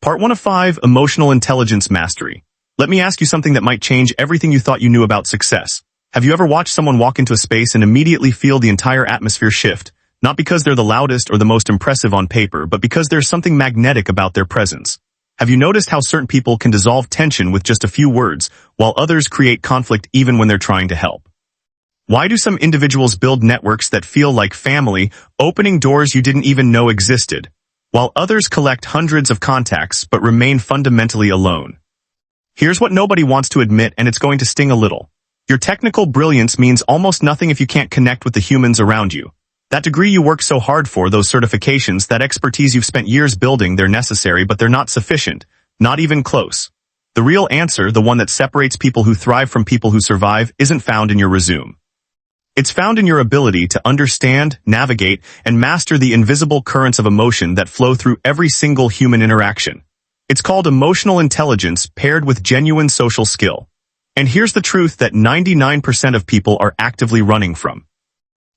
Part 1 of 5, Emotional Intelligence Mastery. Let me ask you something that might change everything you thought you knew about success. Have you ever watched someone walk into a space and immediately feel the entire atmosphere shift? Not because they're the loudest or the most impressive on paper, but because there's something magnetic about their presence. Have you noticed how certain people can dissolve tension with just a few words, while others create conflict even when they're trying to help? Why do some individuals build networks that feel like family, opening doors you didn't even know existed, while others collect hundreds of contacts but remain fundamentally alone? Here's what nobody wants to admit, and it's going to sting a little. Your technical brilliance means almost nothing if you can't connect with the humans around you. That degree you work so hard for, those certifications, that expertise you've spent years building, they're necessary, but they're not sufficient. Not even close. The real answer, the one that separates people who thrive from people who survive, isn't found in your resume. It's found in your ability to understand, navigate, and master the invisible currents of emotion that flow through every single human interaction. It's called emotional intelligence paired with genuine social skill. And here's the truth that 99% of people are actively running from.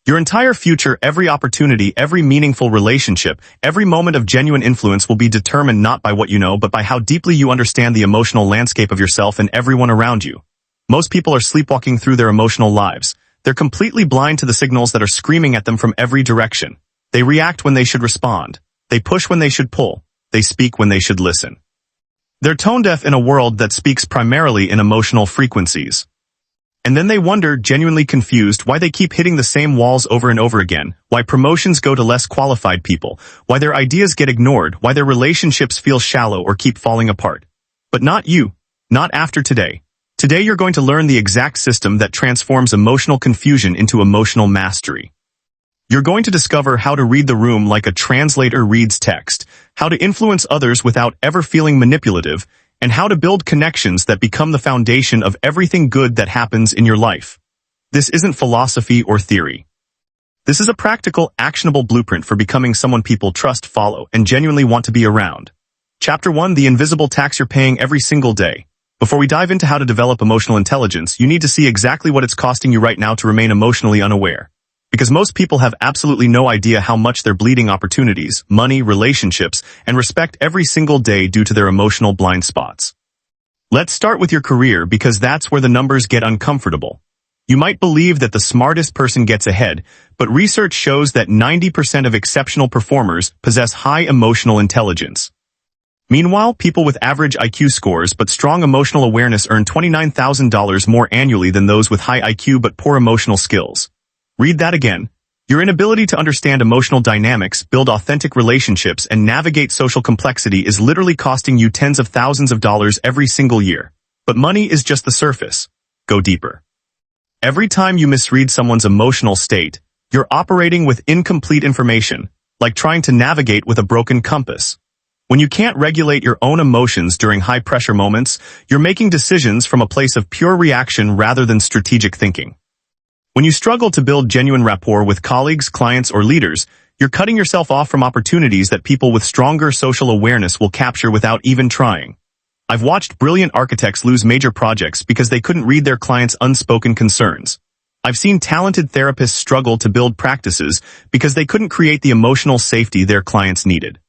Your entire future, every opportunity, every meaningful relationship, every moment of genuine influence will be determined not by what you know, but by how deeply you understand the emotional landscape of yourself and everyone around you. Most people are sleepwalking through their emotional lives. They're completely blind to the signals that are screaming at them from every direction. They react when they should respond. They push when they should pull. They speak when they should listen. They're tone-deaf in a world that speaks primarily in emotional frequencies. And then they wonder, genuinely confused, why they keep hitting the same walls over and over again, why promotions go to less qualified people, why their ideas get ignored, why their relationships feel shallow or keep falling apart. But not you. Not after today. Today you're going to learn the exact system that transforms emotional confusion into emotional mastery. You're going to discover how to read the room like a translator reads text, how to influence others without ever feeling manipulative, and how to build connections that become the foundation of everything good that happens in your life. This isn't philosophy or theory. This is a practical, actionable blueprint for becoming someone people trust, follow, and genuinely want to be around. Chapter 1, the invisible tax you're paying every single day. Before we dive into how to develop emotional intelligence, you need to see exactly what it's costing you right now to remain emotionally unaware. Because most people have absolutely no idea how much they're bleeding opportunities, money, relationships, and respect every single day due to their emotional blind spots. Let's start with your career, because that's where the numbers get uncomfortable. You might believe that the smartest person gets ahead, but research shows that 90% of exceptional performers possess high emotional intelligence. Meanwhile, people with average IQ scores but strong emotional awareness earn $29,000 more annually than those with high IQ but poor emotional skills. Read that again. Your inability to understand emotional dynamics, build authentic relationships, and navigate social complexity is literally costing you tens of thousands of dollars every single year. But money is just the surface. Go deeper. Every time you misread someone's emotional state, you're operating with incomplete information, like trying to navigate with a broken compass. When you can't regulate your own emotions during high-pressure moments, you're making decisions from a place of pure reaction rather than strategic thinking. When you struggle to build genuine rapport with colleagues, clients, or leaders, you're cutting yourself off from opportunities that people with stronger social awareness will capture without even trying. I've watched brilliant architects lose major projects because they couldn't read their clients' unspoken concerns. I've seen talented therapists struggle to build practices because they couldn't create the emotional safety their clients needed.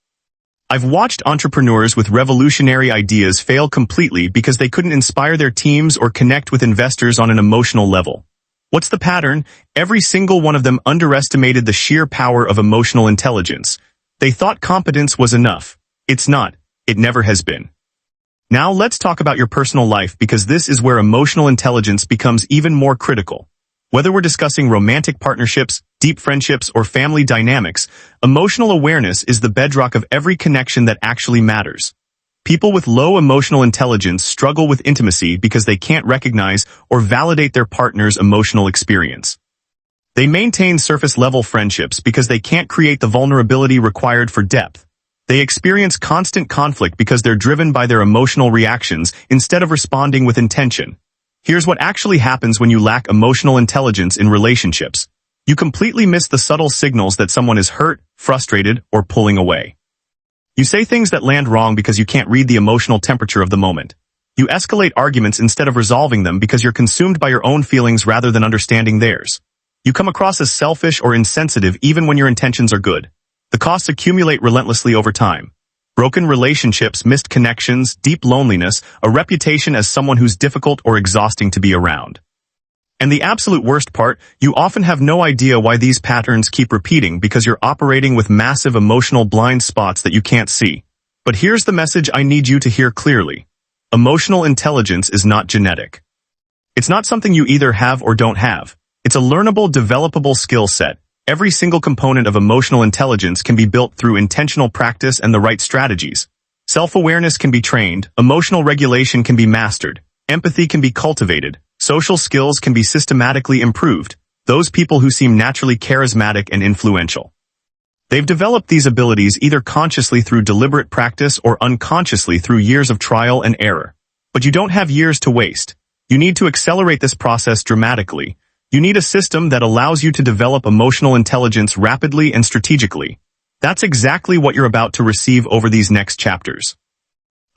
I've watched entrepreneurs with revolutionary ideas fail completely because they couldn't inspire their teams or connect with investors on an emotional level. What's the pattern? Every single one of them underestimated the sheer power of emotional intelligence. They thought competence was enough. It's not. It never has been. Now let's talk about your personal life, because this is where emotional intelligence becomes even more critical. Whether we're discussing romantic partnerships, deep friendships, or family dynamics, emotional awareness is the bedrock of every connection that actually matters. People with low emotional intelligence struggle with intimacy because they can't recognize or validate their partner's emotional experience. They maintain surface-level friendships because they can't create the vulnerability required for depth. They experience constant conflict because they're driven by their emotional reactions instead of responding with intention. Here's what actually happens when you lack emotional intelligence in relationships. You completely miss the subtle signals that someone is hurt, frustrated, or pulling away. You say things that land wrong because you can't read the emotional temperature of the moment. You escalate arguments instead of resolving them because you're consumed by your own feelings rather than understanding theirs. You come across as selfish or insensitive even when your intentions are good. The costs accumulate relentlessly over time. Broken relationships, missed connections, deep loneliness, a reputation as someone who's difficult or exhausting to be around. And the absolute worst part, you often have no idea why these patterns keep repeating because you're operating with massive emotional blind spots that you can't see. But here's the message I need you to hear clearly. Emotional intelligence is not genetic. It's not something you either have or don't have. It's a learnable, developable skill set. Every single component of emotional intelligence can be built through intentional practice and the right strategies. Self-awareness can be trained, emotional regulation can be mastered, empathy can be cultivated, social skills can be systematically improved. Those people who seem naturally charismatic and influential. They've developed these abilities either consciously through deliberate practice or unconsciously through years of trial and error. But you don't have years to waste. You need to accelerate this process dramatically. You need a system that allows you to develop emotional intelligence rapidly and strategically. That's exactly what you're about to receive over these next chapters.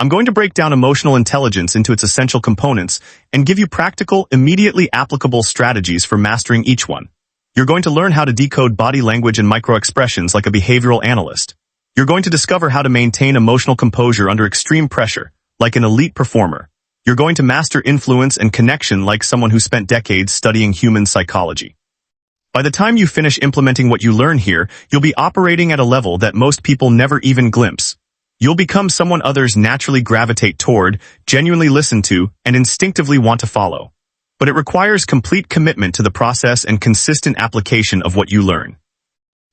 I'm going to break down emotional intelligence into its essential components and give you practical, immediately applicable strategies for mastering each one. You're going to learn how to decode body language and microexpressions like a behavioral analyst. You're going to discover how to maintain emotional composure under extreme pressure, like an elite performer. You're going to master influence and connection like someone who spent decades studying human psychology. By the time you finish implementing what you learn here, you'll be operating at a level that most people never even glimpse. You'll become someone others naturally gravitate toward, genuinely listen to, and instinctively want to follow. But it requires complete commitment to the process and consistent application of what you learn.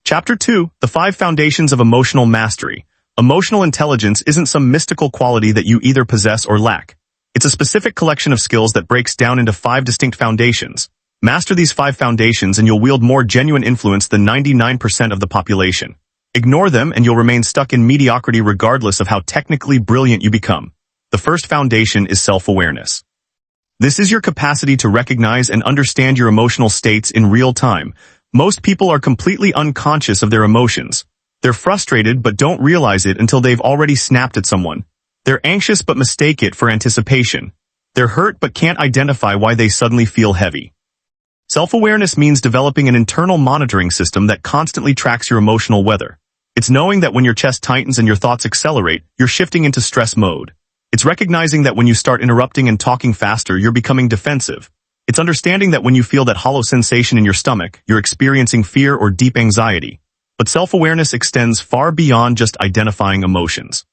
Chapter 2, The 5 Foundations of Emotional Mastery. Emotional intelligence isn't some mystical quality that you either possess or lack. It's a specific collection of skills that breaks down into 5 distinct foundations. Master these 5 foundations and you'll wield more genuine influence than 99% of the population. Ignore them and you'll remain stuck in mediocrity regardless of how technically brilliant you become. The first foundation is self-awareness. This is your capacity to recognize and understand your emotional states in real time. Most people are completely unconscious of their emotions. They're frustrated but don't realize it until they've already snapped at someone. They're anxious but mistake it for anticipation. They're hurt but can't identify why they suddenly feel heavy. Self-awareness means developing an internal monitoring system that constantly tracks your emotional weather. It's knowing that when your chest tightens and your thoughts accelerate, you're shifting into stress mode. It's recognizing that when you start interrupting and talking faster, you're becoming defensive. It's understanding that when you feel that hollow sensation in your stomach, you're experiencing fear or deep anxiety. But self-awareness extends far beyond just identifying emotions.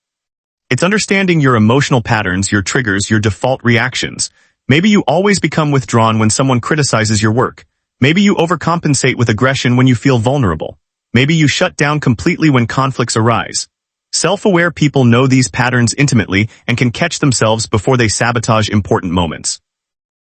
It's understanding your emotional patterns, your triggers, your default reactions. Maybe you always become withdrawn when someone criticizes your work. Maybe you overcompensate with aggression when you feel vulnerable. Maybe you shut down completely when conflicts arise. Self-aware people know these patterns intimately and can catch themselves before they sabotage important moments.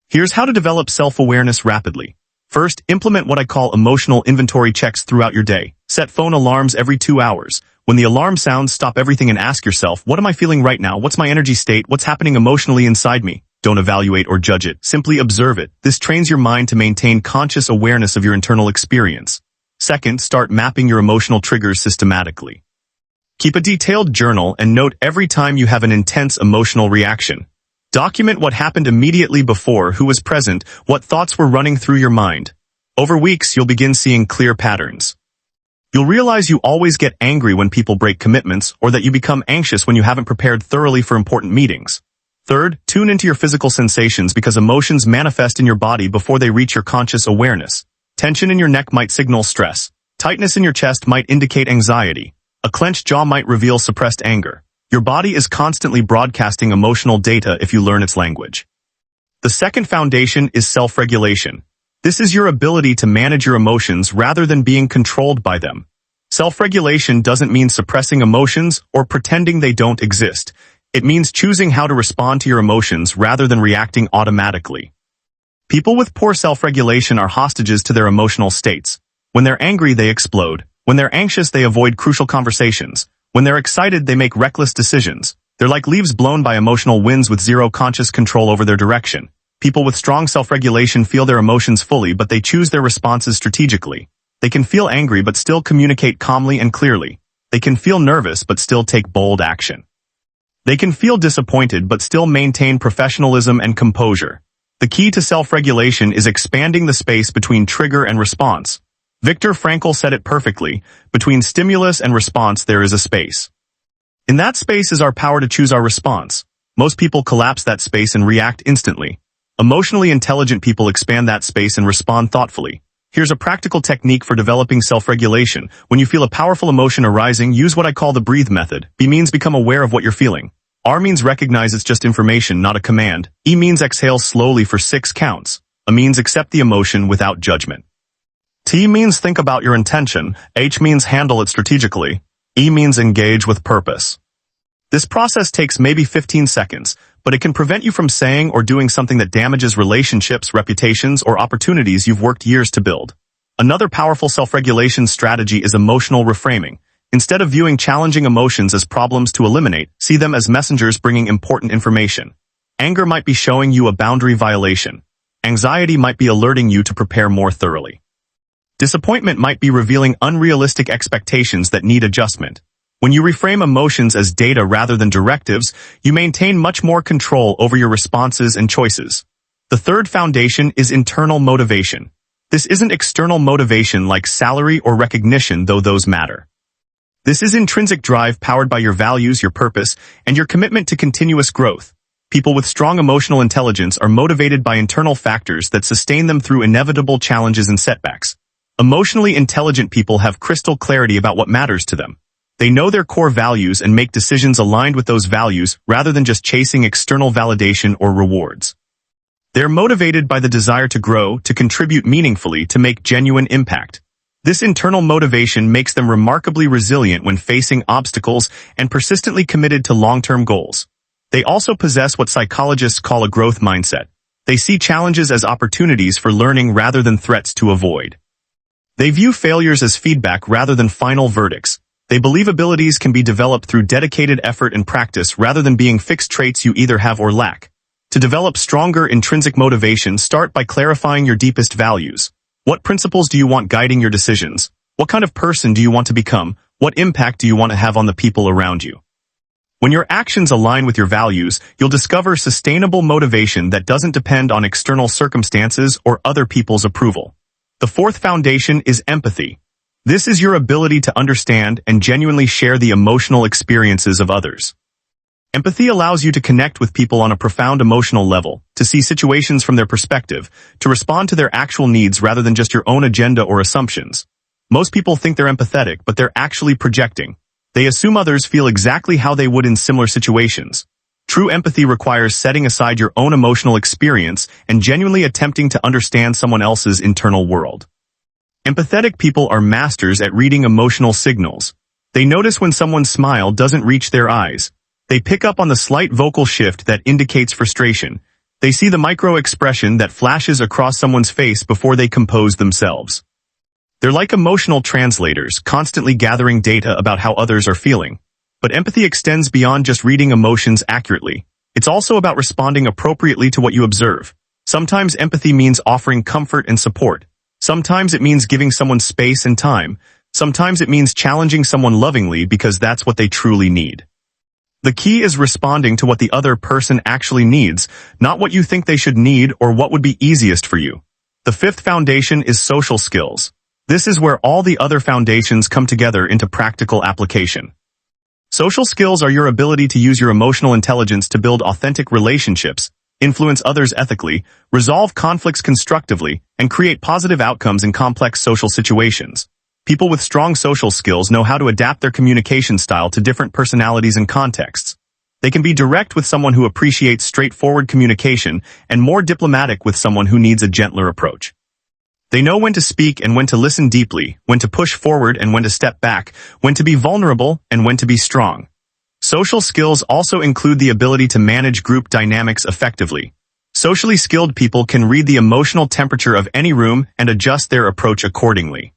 Here's how to develop self-awareness rapidly. First, implement what I call emotional inventory checks throughout your day. Set phone alarms every 2 hours. When the alarm sounds, stop everything and ask yourself, what am I feeling right now? What's my energy state? What's happening emotionally inside me? Don't evaluate or judge it. Simply observe it. This trains your mind to maintain conscious awareness of your internal experience. Second, start mapping your emotional triggers systematically. Keep a detailed journal and note every time you have an intense emotional reaction. Document what happened immediately before, who was present, what thoughts were running through your mind. Over weeks, you'll begin seeing clear patterns. You'll realize you always get angry when people break commitments, or that you become anxious when you haven't prepared thoroughly for important meetings. Third, tune into your physical sensations because emotions manifest in your body before they reach your conscious awareness. Tension in your neck might signal stress. Tightness in your chest might indicate anxiety. A clenched jaw might reveal suppressed anger. Your body is constantly broadcasting emotional data if you learn its language. The second foundation is self-regulation. This is your ability to manage your emotions rather than being controlled by them. Self-regulation doesn't mean suppressing emotions or pretending they don't exist. It means choosing how to respond to your emotions rather than reacting automatically. People with poor self-regulation are hostages to their emotional states. When they're angry, they explode. When they're anxious, they avoid crucial conversations. When they're excited, they make reckless decisions. They're like leaves blown by emotional winds with zero conscious control over their direction. People with strong self-regulation feel their emotions fully, but they choose their responses strategically. They can feel angry but still communicate calmly and clearly. They can feel nervous but still take bold action. They can feel disappointed but still maintain professionalism and composure. The key to self-regulation is expanding the space between trigger and response. Viktor Frankl said it perfectly, between stimulus and response there is a space. In that space is our power to choose our response. Most people collapse that space and react instantly. Emotionally intelligent people expand that space and respond thoughtfully. Here's a practical technique for developing self-regulation. When you feel a powerful emotion arising, use what I call the breathe method. B means become aware of what you're feeling. R means recognize it's just information, not a command. E means exhale slowly for 6 counts. A means accept the emotion without judgment. T means think about your intention. H means handle it strategically. E means engage with purpose. This process takes maybe 15 seconds, but it can prevent you from saying or doing something that damages relationships, reputations, or opportunities you've worked years to build. Another powerful self-regulation strategy is emotional reframing. Instead of viewing challenging emotions as problems to eliminate, see them as messengers bringing important information. Anger might be showing you a boundary violation. Anxiety might be alerting you to prepare more thoroughly. Disappointment might be revealing unrealistic expectations that need adjustment. When you reframe emotions as data rather than directives, you maintain much more control over your responses and choices. The third foundation is internal motivation. This isn't external motivation like salary or recognition, though those matter. This is intrinsic drive powered by your values, your purpose, and your commitment to continuous growth. People with strong emotional intelligence are motivated by internal factors that sustain them through inevitable challenges and setbacks. Emotionally intelligent people have crystal clarity about what matters to them. They know their core values and make decisions aligned with those values rather than just chasing external validation or rewards. They're motivated by the desire to grow, to contribute meaningfully, to make genuine impact. This internal motivation makes them remarkably resilient when facing obstacles and persistently committed to long-term goals. They also possess what psychologists call a growth mindset. They see challenges as opportunities for learning rather than threats to avoid. They view failures as feedback rather than final verdicts. They believe abilities can be developed through dedicated effort and practice rather than being fixed traits you either have or lack. To develop stronger intrinsic motivation, start by clarifying your deepest values. What principles do you want guiding your decisions? What kind of person do you want to become? What impact do you want to have on the people around you? When your actions align with your values, you'll discover sustainable motivation that doesn't depend on external circumstances or other people's approval. The fourth foundation is empathy. This is your ability to understand and genuinely share the emotional experiences of others. Empathy allows you to connect with people on a profound emotional level, to see situations from their perspective, to respond to their actual needs rather than just your own agenda or assumptions. Most people think they're empathetic, but they're actually projecting. They assume others feel exactly how they would in similar situations. True empathy requires setting aside your own emotional experience and genuinely attempting to understand someone else's internal world. Empathetic people are masters at reading emotional signals. They notice when someone's smile doesn't reach their eyes. They pick up on the slight vocal shift that indicates frustration. They see the micro-expression that flashes across someone's face before they compose themselves. They're like emotional translators, constantly gathering data about how others are feeling. But empathy extends beyond just reading emotions accurately. It's also about responding appropriately to what you observe. Sometimes empathy means offering comfort and support. Sometimes it means giving someone space and time. Sometimes it means challenging someone lovingly because that's what they truly need. The key is responding to what the other person actually needs, not what you think they should need or what would be easiest for you. The fifth foundation is social skills. This is where all the other foundations come together into practical application. Social skills are your ability to use your emotional intelligence to build authentic relationships, influence others ethically, resolve conflicts constructively, and create positive outcomes in complex social situations. People with strong social skills know how to adapt their communication style to different personalities and contexts. They can be direct with someone who appreciates straightforward communication and more diplomatic with someone who needs a gentler approach. They know when to speak and when to listen deeply, when to push forward and when to step back, when to be vulnerable and when to be strong. Social skills also include the ability to manage group dynamics effectively. Socially skilled people can read the emotional temperature of any room and adjust their approach accordingly.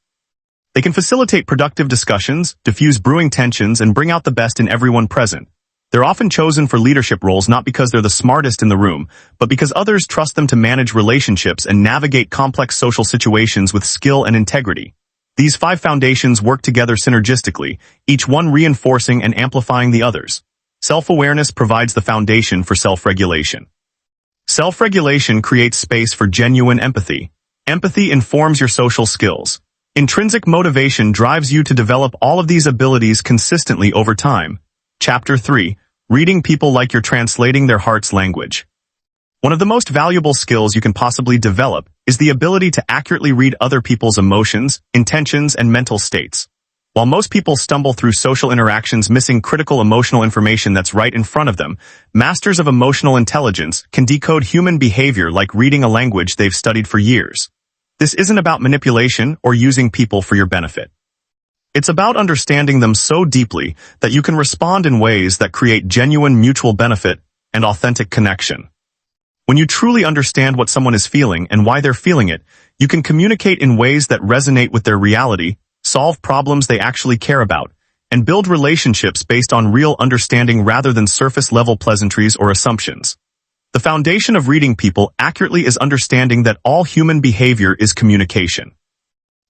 They can facilitate productive discussions, diffuse brewing tensions, and bring out the best in everyone present. They're often chosen for leadership roles not because they're the smartest in the room, but because others trust them to manage relationships and navigate complex social situations with skill and integrity. These 5 foundations work together synergistically, each one reinforcing and amplifying the others. Self-awareness provides the foundation for self-regulation. Self-regulation creates space for genuine empathy. Empathy informs your social skills. Intrinsic motivation drives you to develop all of these abilities consistently over time. Chapter 3. Reading people like you're translating their heart's language. One of the most valuable skills you can possibly develop is the ability to accurately read other people's emotions, intentions, and mental states. While most people stumble through social interactions missing critical emotional information that's right in front of them, masters of emotional intelligence can decode human behavior like reading a language they've studied for years. This isn't about manipulation or using people for your benefit. It's about understanding them so deeply that you can respond in ways that create genuine mutual benefit and authentic connection. When you truly understand what someone is feeling and why they're feeling it, you can communicate in ways that resonate with their reality, solve problems they actually care about, and build relationships based on real understanding rather than surface-level pleasantries or assumptions. The foundation of reading people accurately is understanding that all human behavior is communication.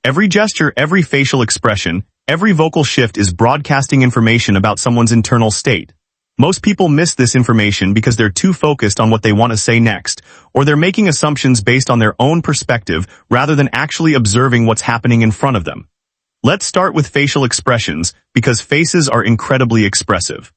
Every gesture, every facial expression, every vocal shift is broadcasting information about someone's internal state. Most people miss this information because they're too focused on what they want to say next, or they're making assumptions based on their own perspective rather than actually observing what's happening in front of them. Let's start with facial expressions, because faces are incredibly expressive.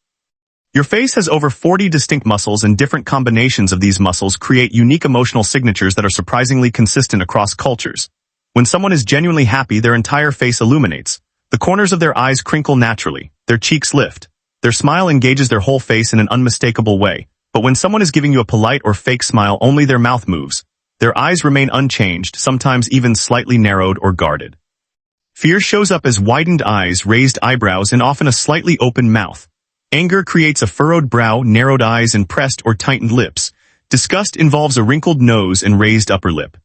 Your face has over 40 distinct muscles, and different combinations of these muscles create unique emotional signatures that are surprisingly consistent across cultures. When someone is genuinely happy, their entire face illuminates. The corners of their eyes crinkle naturally, their cheeks lift. Their smile engages their whole face in an unmistakable way. But when someone is giving you a polite or fake smile, only their mouth moves. Their eyes remain unchanged, sometimes even slightly narrowed or guarded. Fear shows up as widened eyes, raised eyebrows, and often a slightly open mouth. Anger creates a furrowed brow, narrowed eyes, and pressed or tightened lips. Disgust involves a wrinkled nose and raised upper lip.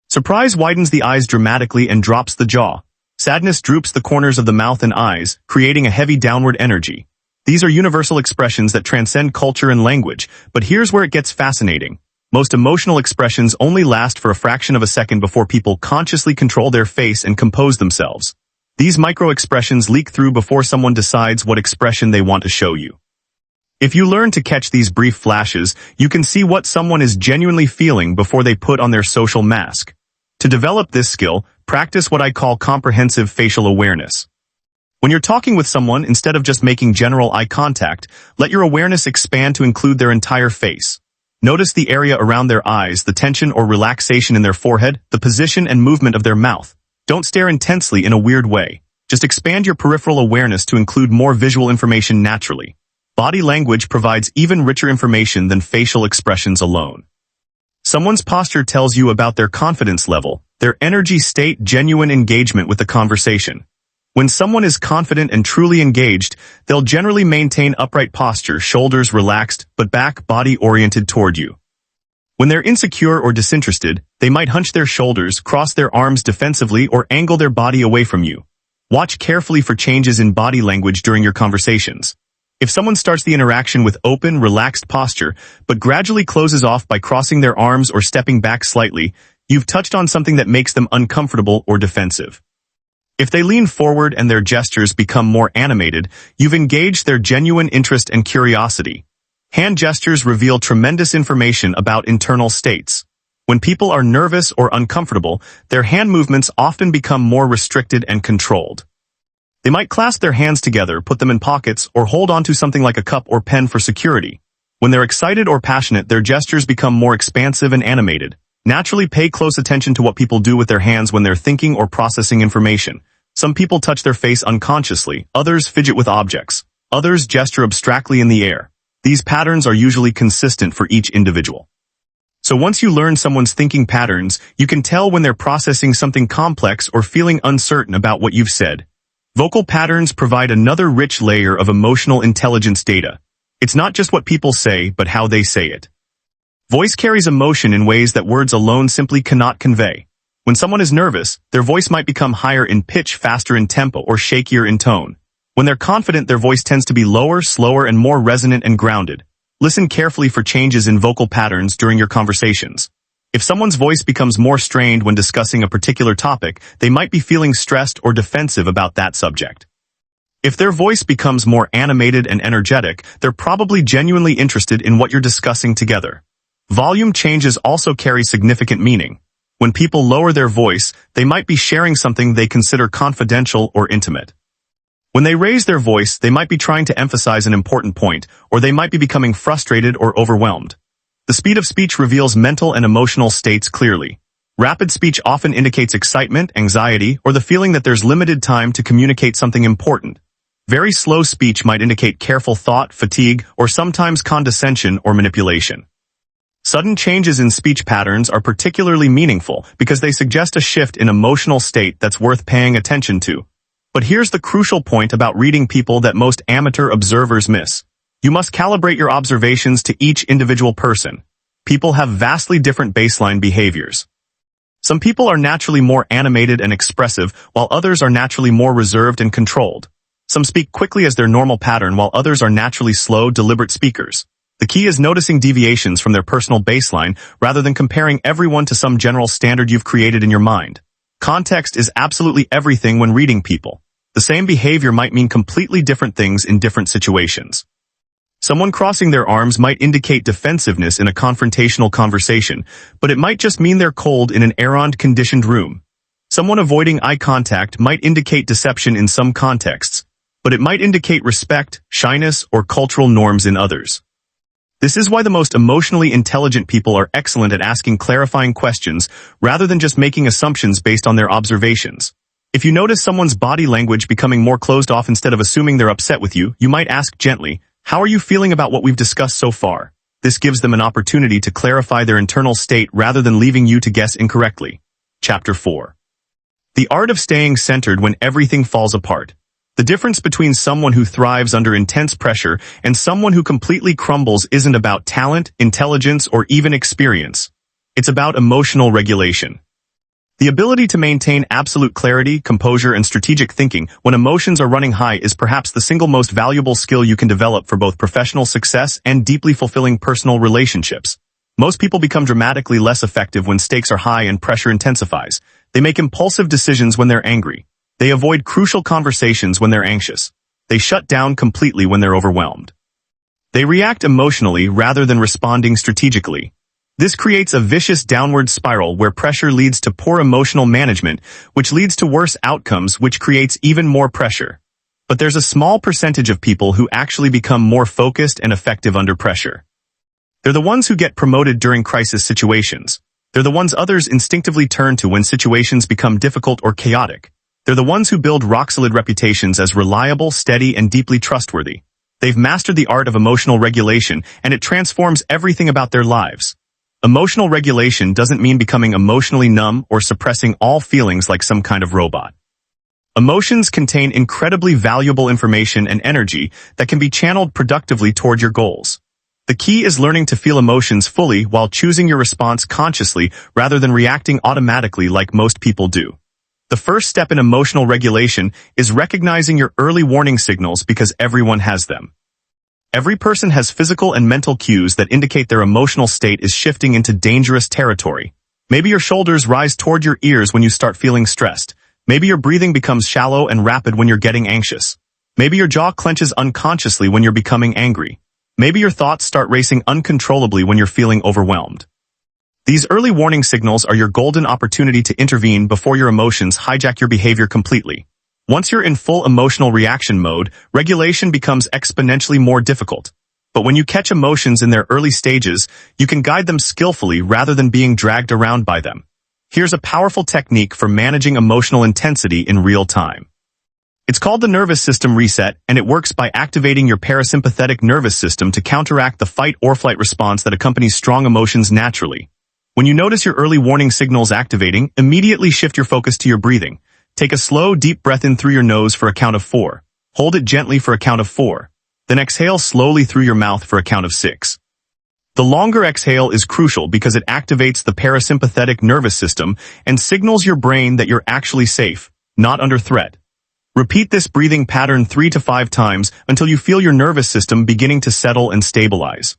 Surprise widens the eyes dramatically and drops the jaw. Sadness droops the corners of the mouth and eyes, creating a heavy downward energy. These are universal expressions that transcend culture and language, but here's where it gets fascinating. Most emotional expressions only last for a fraction of a second before people consciously control their face and compose themselves. These micro-expressions leak through before someone decides what expression they want to show you. If you learn to catch these brief flashes, you can see what someone is genuinely feeling before they put on their social mask. To develop this skill, practice what I call comprehensive facial awareness. When you're talking with someone, instead of just making general eye contact, let your awareness expand to include their entire face. Notice the area around their eyes, the tension or relaxation in their forehead, the position and movement of their mouth. Don't stare intensely in a weird way. Just expand your peripheral awareness to include more visual information naturally. Body language provides even richer information than facial expressions alone. Someone's posture tells you about their confidence level, their energy state, genuine engagement with the conversation. When someone is confident and truly engaged, they'll generally maintain upright posture, shoulders relaxed, but body oriented toward you. When they're insecure or disinterested, they might hunch their shoulders, cross their arms defensively, or angle their body away from you. Watch carefully for changes in body language during your conversations. If someone starts the interaction with open, relaxed posture, but gradually closes off by crossing their arms or stepping back slightly, you've touched on something that makes them uncomfortable or defensive. If they lean forward and their gestures become more animated, you've engaged their genuine interest and curiosity. Hand gestures reveal tremendous information about internal states. When people are nervous or uncomfortable, their hand movements often become more restricted and controlled. They might clasp their hands together, put them in pockets, or hold onto something like a cup or pen for security. When they're excited or passionate, their gestures become more expansive and animated. Naturally, pay close attention to what people do with their hands when they're thinking or processing information. Some people touch their face unconsciously, others fidget with objects, others gesture abstractly in the air. These patterns are usually consistent for each individual. So once you learn someone's thinking patterns, you can tell when they're processing something complex or feeling uncertain about what you've said. Vocal patterns provide another rich layer of emotional intelligence data. It's not just what people say, but how they say it. Voice carries emotion in ways that words alone simply cannot convey. When someone is nervous, their voice might become higher in pitch, faster in tempo, or shakier in tone. When they're confident, their voice tends to be lower, slower, and more resonant and grounded. Listen carefully for changes in vocal patterns during your conversations. If someone's voice becomes more strained when discussing a particular topic, they might be feeling stressed or defensive about that subject. If their voice becomes more animated and energetic, they're probably genuinely interested in what you're discussing together. Volume changes also carry significant meaning. When people lower their voice, they might be sharing something they consider confidential or intimate. When they raise their voice, they might be trying to emphasize an important point, or they might be becoming frustrated or overwhelmed. The speed of speech reveals mental and emotional states clearly. Rapid speech often indicates excitement, anxiety, or the feeling that there's limited time to communicate something important. Very slow speech might indicate careful thought, fatigue, or sometimes condescension or manipulation. Sudden changes in speech patterns are particularly meaningful because they suggest a shift in emotional state that's worth paying attention to. But here's the crucial point about reading people that most amateur observers miss. You must calibrate your observations to each individual person. People have vastly different baseline behaviors. Some people are naturally more animated and expressive, while others are naturally more reserved and controlled. Some speak quickly as their normal pattern, while others are naturally slow, deliberate speakers. The key is noticing deviations from their personal baseline rather than comparing everyone to some general standard you've created in your mind. Context is absolutely everything when reading people. The same behavior might mean completely different things in different situations. Someone crossing their arms might indicate defensiveness in a confrontational conversation, but it might just mean they're cold in an air-conditioned room. Someone avoiding eye contact might indicate deception in some contexts, but it might indicate respect, shyness, or cultural norms in others. This is why the most emotionally intelligent people are excellent at asking clarifying questions rather than just making assumptions based on their observations. If you notice someone's body language becoming more closed off instead of assuming they're upset with you, you might ask gently, "How are you feeling about what we've discussed so far?" This gives them an opportunity to clarify their internal state rather than leaving you to guess incorrectly. Chapter 4. The art of staying centered when everything falls apart. The difference between someone who thrives under intense pressure and someone who completely crumbles isn't about talent, intelligence, or even experience. It's about emotional regulation. The ability to maintain absolute clarity, composure, and strategic thinking when emotions are running high is perhaps the single most valuable skill you can develop for both professional success and deeply fulfilling personal relationships. Most people become dramatically less effective when stakes are high and pressure intensifies. They make impulsive decisions when they're angry. They avoid crucial conversations when they're anxious. They shut down completely when they're overwhelmed. They react emotionally rather than responding strategically. This creates a vicious downward spiral where pressure leads to poor emotional management, which leads to worse outcomes, which creates even more pressure. But there's a small percentage of people who actually become more focused and effective under pressure. They're the ones who get promoted during crisis situations. They're the ones others instinctively turn to when situations become difficult or chaotic. They're the ones who build rock-solid reputations as reliable, steady, and deeply trustworthy. They've mastered the art of emotional regulation, and it transforms everything about their lives. Emotional regulation doesn't mean becoming emotionally numb or suppressing all feelings like some kind of robot. Emotions contain incredibly valuable information and energy that can be channeled productively toward your goals. The key is learning to feel emotions fully while choosing your response consciously rather than reacting automatically like most people do. The first step in emotional regulation is recognizing your early warning signals because everyone has them. Every person has physical and mental cues that indicate their emotional state is shifting into dangerous territory. Maybe your shoulders rise toward your ears when you start feeling stressed. Maybe your breathing becomes shallow and rapid when you're getting anxious. Maybe your jaw clenches unconsciously when you're becoming angry. Maybe your thoughts start racing uncontrollably when you're feeling overwhelmed. These early warning signals are your golden opportunity to intervene before your emotions hijack your behavior completely. Once you're in full emotional reaction mode, regulation becomes exponentially more difficult. But when you catch emotions in their early stages, you can guide them skillfully rather than being dragged around by them. Here's a powerful technique for managing emotional intensity in real time. It's called the nervous system reset, and it works by activating your parasympathetic nervous system to counteract the fight or flight response that accompanies strong emotions naturally. When you notice your early warning signals activating, immediately shift your focus to your breathing. Take a slow, deep breath in through your nose for a count of 4. Hold it gently for a count of 4. Then exhale slowly through your mouth for a count of 6. The longer exhale is crucial because it activates the parasympathetic nervous system and signals your brain that you're actually safe, not under threat. Repeat this breathing pattern 3 to 5 times until you feel your nervous system beginning to settle and stabilize.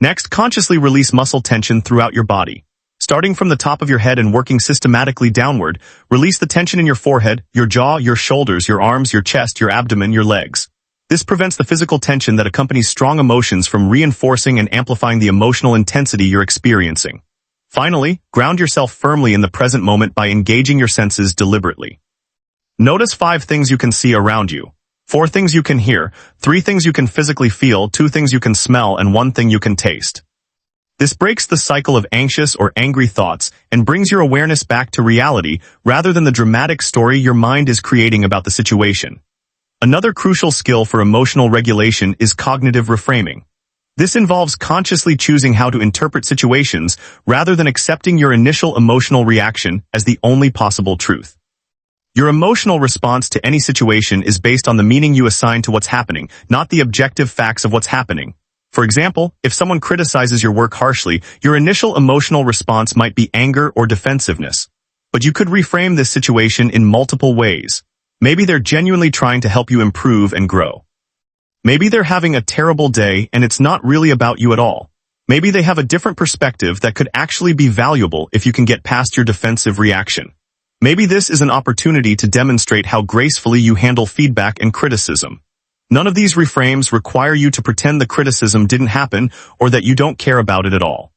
Next, consciously release muscle tension throughout your body. Starting from the top of your head and working systematically downward, release the tension in your forehead, your jaw, your shoulders, your arms, your chest, your abdomen, your legs. This prevents the physical tension that accompanies strong emotions from reinforcing and amplifying the emotional intensity you're experiencing. Finally, ground yourself firmly in the present moment by engaging your senses deliberately. Notice 5 things you can see around you. 4 things you can hear, 3 things you can physically feel, 2 things you can smell, and 1 thing you can taste. This breaks the cycle of anxious or angry thoughts and brings your awareness back to reality rather than the dramatic story your mind is creating about the situation. Another crucial skill for emotional regulation is cognitive reframing. This involves consciously choosing how to interpret situations rather than accepting your initial emotional reaction as the only possible truth. Your emotional response to any situation is based on the meaning you assign to what's happening, not the objective facts of what's happening. For example, if someone criticizes your work harshly, your initial emotional response might be anger or defensiveness. But you could reframe this situation in multiple ways. Maybe they're genuinely trying to help you improve and grow. Maybe they're having a terrible day and it's not really about you at all. Maybe they have a different perspective that could actually be valuable if you can get past your defensive reaction. Maybe this is an opportunity to demonstrate how gracefully you handle feedback and criticism. None of these reframes require you to pretend the criticism didn't happen or that you don't care about it at all.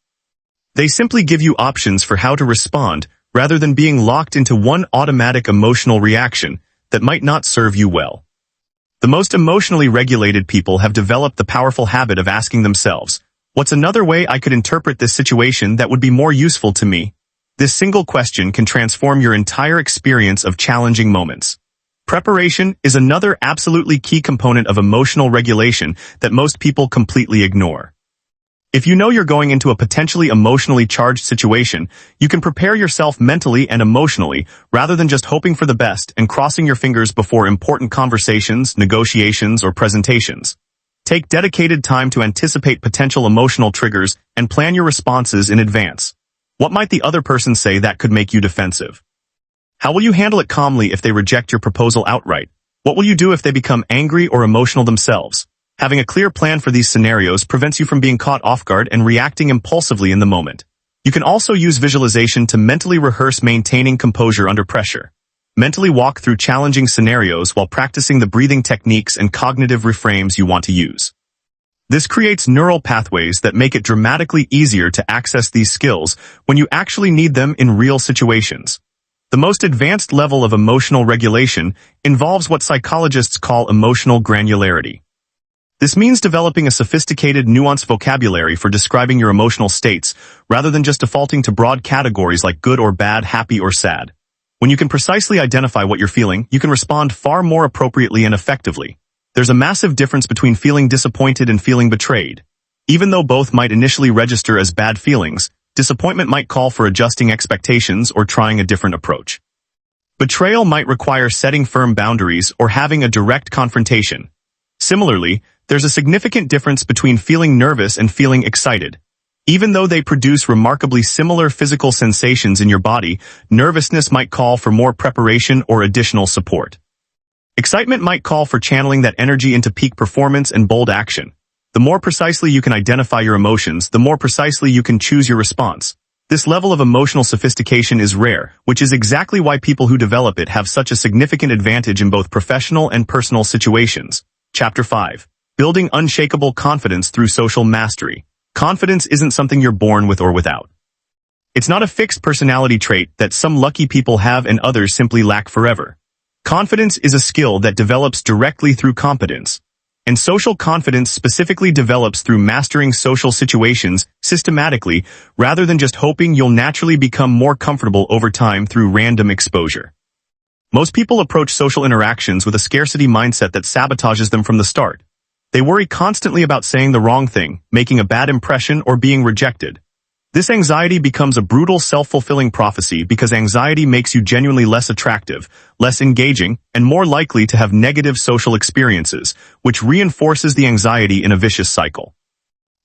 They simply give you options for how to respond rather than being locked into one automatic emotional reaction that might not serve you well. The most emotionally regulated people have developed the powerful habit of asking themselves, what's another way I could interpret this situation that would be more useful to me? This single question can transform your entire experience of challenging moments. Preparation is another absolutely key component of emotional regulation that most people completely ignore. If you know you're going into a potentially emotionally charged situation, you can prepare yourself mentally and emotionally rather than just hoping for the best and crossing your fingers before important conversations, negotiations, or presentations. Take dedicated time to anticipate potential emotional triggers and plan your responses in advance. What might the other person say that could make you defensive? How will you handle it calmly if they reject your proposal outright? What will you do if they become angry or emotional themselves? Having a clear plan for these scenarios prevents you from being caught off guard and reacting impulsively in the moment. You can also use visualization to mentally rehearse maintaining composure under pressure. Mentally walk through challenging scenarios while practicing the breathing techniques and cognitive reframes you want to use. This creates neural pathways that make it dramatically easier to access these skills when you actually need them in real situations. The most advanced level of emotional regulation involves what psychologists call emotional granularity. This means developing a sophisticated, nuanced vocabulary for describing your emotional states, rather than just defaulting to broad categories like good or bad, happy or sad. When you can precisely identify what you're feeling, you can respond far more appropriately and effectively. There's a massive difference between feeling disappointed and feeling betrayed. Even though both might initially register as bad feelings, disappointment might call for adjusting expectations or trying a different approach. Betrayal might require setting firm boundaries or having a direct confrontation. Similarly, there's a significant difference between feeling nervous and feeling excited. Even though they produce remarkably similar physical sensations in your body, nervousness might call for more preparation or additional support. Excitement might call for channeling that energy into peak performance and bold action. The more precisely you can identify your emotions, the more precisely you can choose your response. This level of emotional sophistication is rare, which is exactly why people who develop it have such a significant advantage in both professional and personal situations. Chapter 5. Building unshakable confidence through social mastery. Confidence isn't something you're born with or without. It's not a fixed personality trait that some lucky people have and others simply lack forever. Confidence is a skill that develops directly through competence. And social confidence specifically develops through mastering social situations systematically rather than just hoping you'll naturally become more comfortable over time through random exposure. Most people approach social interactions with a scarcity mindset that sabotages them from the start. They worry constantly about saying the wrong thing, making a bad impression, or being rejected. This anxiety becomes a brutal self-fulfilling prophecy because anxiety makes you genuinely less attractive, less engaging, and more likely to have negative social experiences, which reinforces the anxiety in a vicious cycle.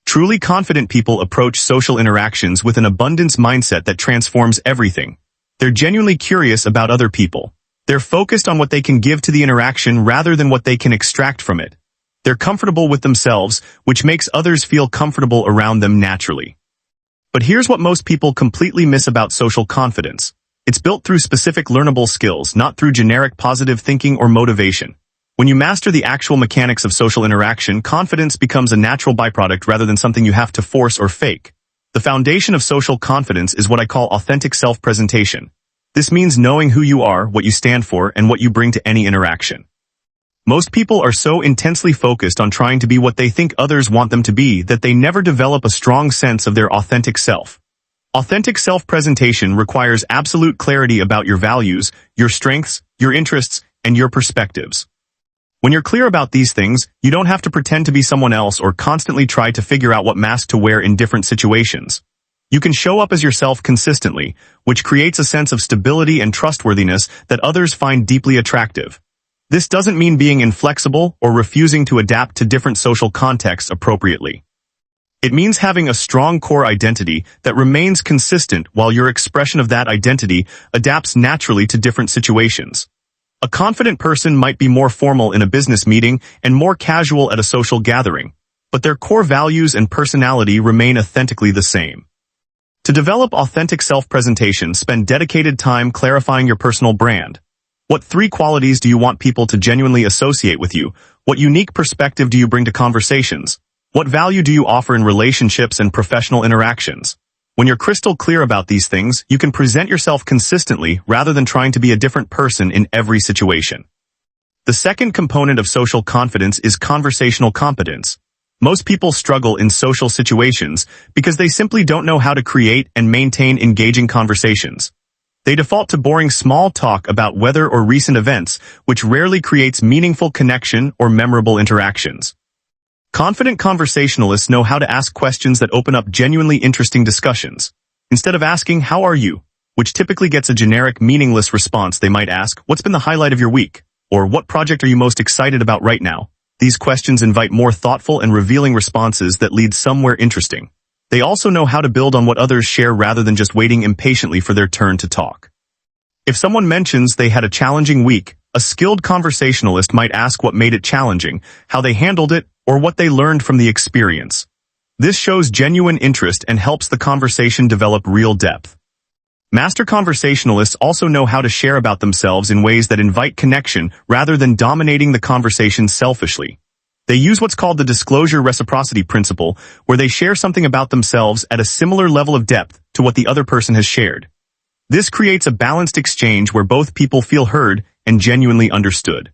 Truly confident people approach social interactions with an abundance mindset that transforms everything. They're genuinely curious about other people. They're focused on what they can give to the interaction rather than what they can extract from it. They're comfortable with themselves, which makes others feel comfortable around them naturally. But here's what most people completely miss about social confidence. It's built through specific learnable skills, not through generic positive thinking or motivation. When you master the actual mechanics of social interaction, confidence becomes a natural byproduct rather than something you have to force or fake. The foundation of social confidence is what I call authentic self-presentation. This means knowing who you are, what you stand for, and what you bring to any interaction. Most people are so intensely focused on trying to be what they think others want them to be that they never develop a strong sense of their authentic self. Authentic self-presentation requires absolute clarity about your values, your strengths, your interests, and your perspectives. When you're clear about these things, you don't have to pretend to be someone else or constantly try to figure out what mask to wear in different situations. You can show up as yourself consistently, which creates a sense of stability and trustworthiness that others find deeply attractive. This doesn't mean being inflexible or refusing to adapt to different social contexts appropriately. It means having a strong core identity that remains consistent while your expression of that identity adapts naturally to different situations. A confident person might be more formal in a business meeting and more casual at a social gathering, but their core values and personality remain authentically the same. To develop authentic self-presentation, spend dedicated time clarifying your personal brand. What 3 qualities do you want people to genuinely associate with you? What unique perspective do you bring to conversations? What value do you offer in relationships and professional interactions? When you're crystal clear about these things, you can present yourself consistently rather than trying to be a different person in every situation. The second component of social confidence is conversational competence. Most people struggle in social situations because they simply don't know how to create and maintain engaging conversations. They default to boring small talk about weather or recent events, which rarely creates meaningful connection or memorable interactions. Confident conversationalists know how to ask questions that open up genuinely interesting discussions. Instead of asking, "How are you?" which typically gets a generic, meaningless response, they might ask, "What's been the highlight of your week?" or "What project are you most excited about right now?" These questions invite more thoughtful and revealing responses that lead somewhere interesting. They also know how to build on what others share rather than just waiting impatiently for their turn to talk. If someone mentions they had a challenging week, a skilled conversationalist might ask what made it challenging, how they handled it, or what they learned from the experience. This shows genuine interest and helps the conversation develop real depth. Master conversationalists also know how to share about themselves in ways that invite connection rather than dominating the conversation selfishly. They use what's called the disclosure reciprocity principle, where they share something about themselves at a similar level of depth to what the other person has shared. This creates a balanced exchange where both people feel heard and genuinely understood.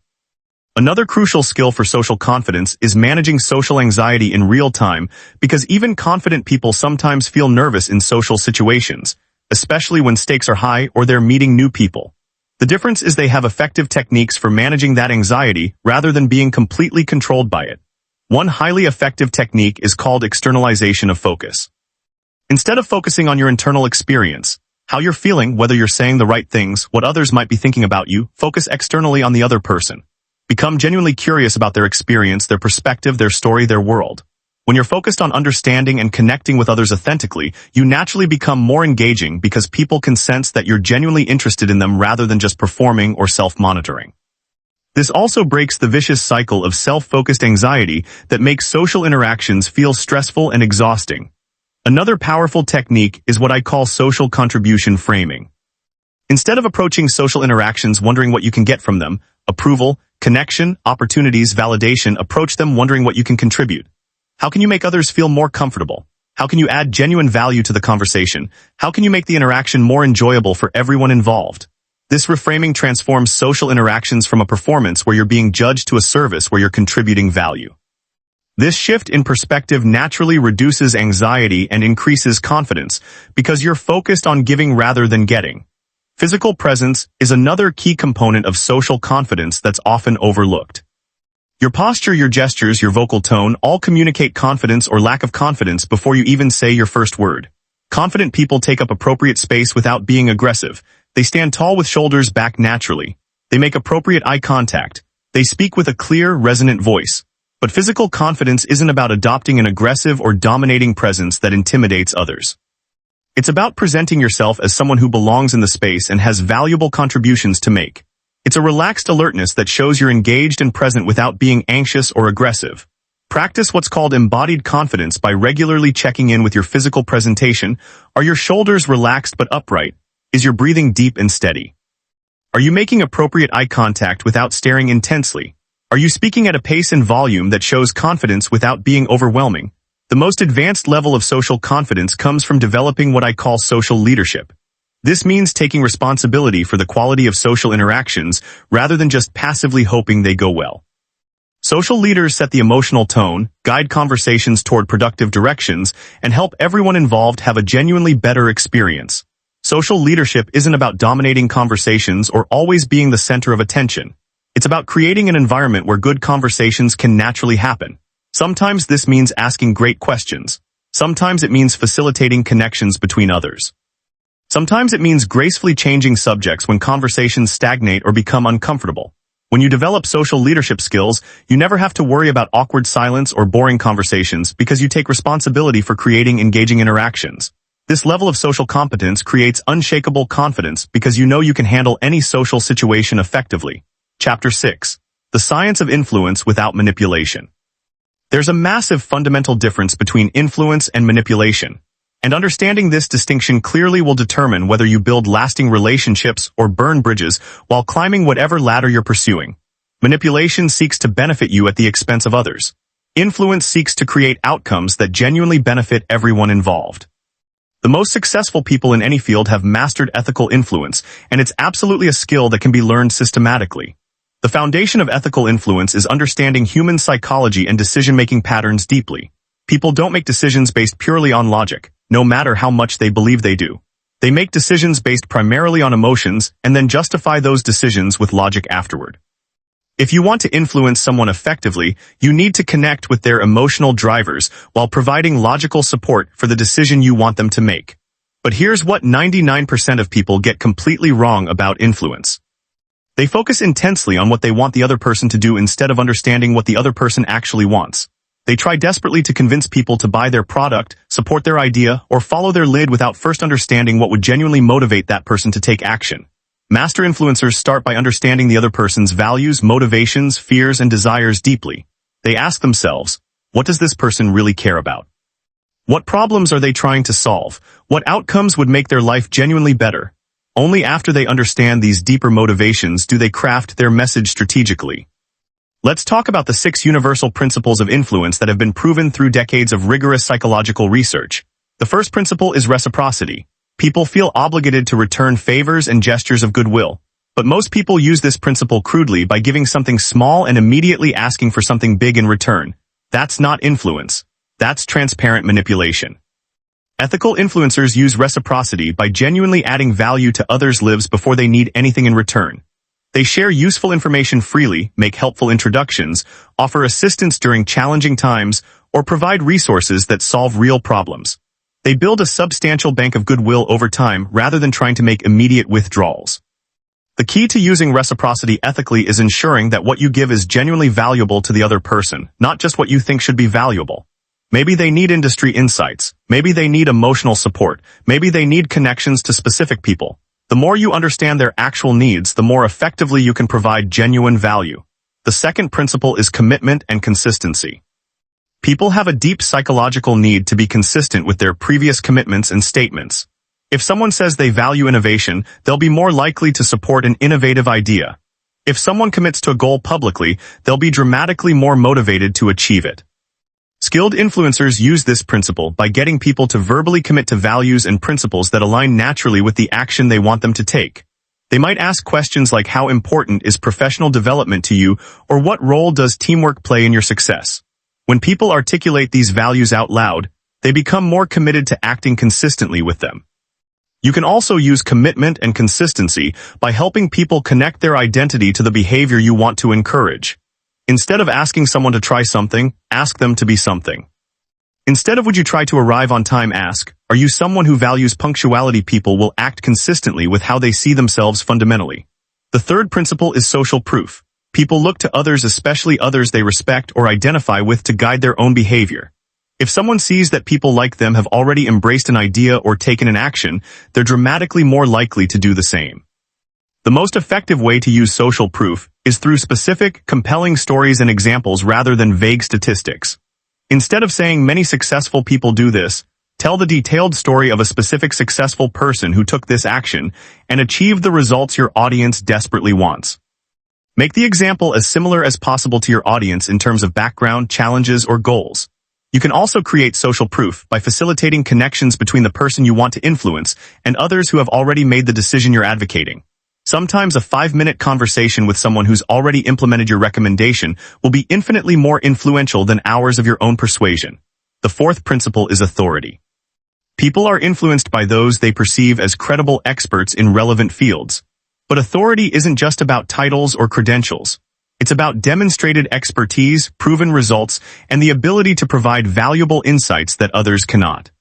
Another crucial skill for social confidence is managing social anxiety in real time, because even confident people sometimes feel nervous in social situations, especially when stakes are high or they're meeting new people. The difference is they have effective techniques for managing that anxiety rather than being completely controlled by it. One highly effective technique is called externalization of focus. Instead of focusing on your internal experience, how you're feeling, whether you're saying the right things, what others might be thinking about you, focus externally on the other person. Become genuinely curious about their experience, their perspective, their story, their world. When you're focused on understanding and connecting with others authentically, you naturally become more engaging because people can sense that you're genuinely interested in them rather than just performing or self-monitoring. This also breaks the vicious cycle of self-focused anxiety that makes social interactions feel stressful and exhausting. Another powerful technique is what I call social contribution framing. Instead of approaching social interactions wondering what you can get from them, approval, connection, opportunities, validation, approach them wondering what you can contribute. How can you make others feel more comfortable? How can you add genuine value to the conversation? How can you make the interaction more enjoyable for everyone involved? This reframing transforms social interactions from a performance where you're being judged to a service where you're contributing value. This shift in perspective naturally reduces anxiety and increases confidence because you're focused on giving rather than getting. Physical presence is another key component of social confidence that's often overlooked. Your posture, your gestures, your vocal tone all communicate confidence or lack of confidence before you even say your first word. Confident people take up appropriate space without being aggressive. They stand tall with shoulders back naturally. They make appropriate eye contact. They speak with a clear, resonant voice. But physical confidence isn't about adopting an aggressive or dominating presence that intimidates others. It's about presenting yourself as someone who belongs in the space and has valuable contributions to make. It's a relaxed alertness that shows you're engaged and present without being anxious or aggressive. Practice what's called embodied confidence by regularly checking in with your physical presentation. Are your shoulders relaxed but upright? Is your breathing deep and steady? Are you making appropriate eye contact without staring intensely? Are you speaking at a pace and volume that shows confidence without being overwhelming? The most advanced level of social confidence comes from developing what I call social leadership. This means taking responsibility for the quality of social interactions rather than just passively hoping they go well. Social leaders set the emotional tone, guide conversations toward productive directions, and help everyone involved have a genuinely better experience. Social leadership isn't about dominating conversations or always being the center of attention. It's about creating an environment where good conversations can naturally happen. Sometimes this means asking great questions. Sometimes it means facilitating connections between others. Sometimes it means gracefully changing subjects when conversations stagnate or become uncomfortable. When you develop social leadership skills, you never have to worry about awkward silence or boring conversations because you take responsibility for creating engaging interactions. This level of social competence creates unshakable confidence because you know you can handle any social situation effectively. Chapter 6. The Science of Influence Without Manipulation. There's a massive fundamental difference between influence and manipulation, and understanding this distinction clearly will determine whether you build lasting relationships or burn bridges while climbing whatever ladder you're pursuing. Manipulation seeks to benefit you at the expense of others. Influence seeks to create outcomes that genuinely benefit everyone involved. The most successful people in any field have mastered ethical influence, and it's absolutely a skill that can be learned systematically. The foundation of ethical influence is understanding human psychology and decision-making patterns deeply. People don't make decisions based purely on logic, no matter how much they believe they do. They make decisions based primarily on emotions and then justify those decisions with logic afterward. If you want to influence someone effectively, you need to connect with their emotional drivers while providing logical support for the decision you want them to make. But here's what 99% of people get completely wrong about influence. They focus intensely on what they want the other person to do instead of understanding what the other person actually wants. They try desperately to convince people to buy their product, support their idea, or follow their lead without first understanding what would genuinely motivate that person to take action. Master influencers start by understanding the other person's values, motivations, fears, and desires deeply. They ask themselves, what does this person really care about? What problems are they trying to solve? What outcomes would make their life genuinely better? Only after they understand these deeper motivations do they craft their message strategically. Let's talk about the 6 universal principles of influence that have been proven through decades of rigorous psychological research. The first principle is reciprocity. People feel obligated to return favors and gestures of goodwill. But most people use this principle crudely by giving something small and immediately asking for something big in return. That's not influence. That's transparent manipulation. Ethical influencers use reciprocity by genuinely adding value to others' lives before they need anything in return. They share useful information freely, make helpful introductions, offer assistance during challenging times, or provide resources that solve real problems. They build a substantial bank of goodwill over time rather than trying to make immediate withdrawals. The key to using reciprocity ethically is ensuring that what you give is genuinely valuable to the other person, not just what you think should be valuable. Maybe they need industry insights. Maybe they need emotional support. Maybe they need connections to specific people. The more you understand their actual needs, the more effectively you can provide genuine value. The second principle is commitment and consistency. People have a deep psychological need to be consistent with their previous commitments and statements. If someone says they value innovation, they'll be more likely to support an innovative idea. If someone commits to a goal publicly, they'll be dramatically more motivated to achieve it. Skilled influencers use this principle by getting people to verbally commit to values and principles that align naturally with the action they want them to take. They might ask questions like how important is professional development to you, or what role does teamwork play in your success? When people articulate these values out loud, they become more committed to acting consistently with them. You can also use commitment and consistency by helping people connect their identity to the behavior you want to encourage. Instead of asking someone to try something, ask them to be something. Instead of would you try to arrive on time, ask, are you someone who values punctuality? People will act consistently with how they see themselves fundamentally. The third principle is social proof. People look to others, especially others they respect or identify with, to guide their own behavior. If someone sees that people like them have already embraced an idea or taken an action, they're dramatically more likely to do the same. The most effective way to use social proof is through specific, compelling stories and examples rather than vague statistics. Instead of saying many successful people do this, tell the detailed story of a specific successful person who took this action and achieved the results your audience desperately wants. Make the example as similar as possible to your audience in terms of background, challenges, or goals. You can also create social proof by facilitating connections between the person you want to influence and others who have already made the decision you're advocating. Sometimes a 5-minute conversation with someone who's already implemented your recommendation will be infinitely more influential than hours of your own persuasion. The fourth principle is authority. People are influenced by those they perceive as credible experts in relevant fields. But authority isn't just about titles or credentials. It's about demonstrated expertise, proven results, and the ability to provide valuable insights that others cannot.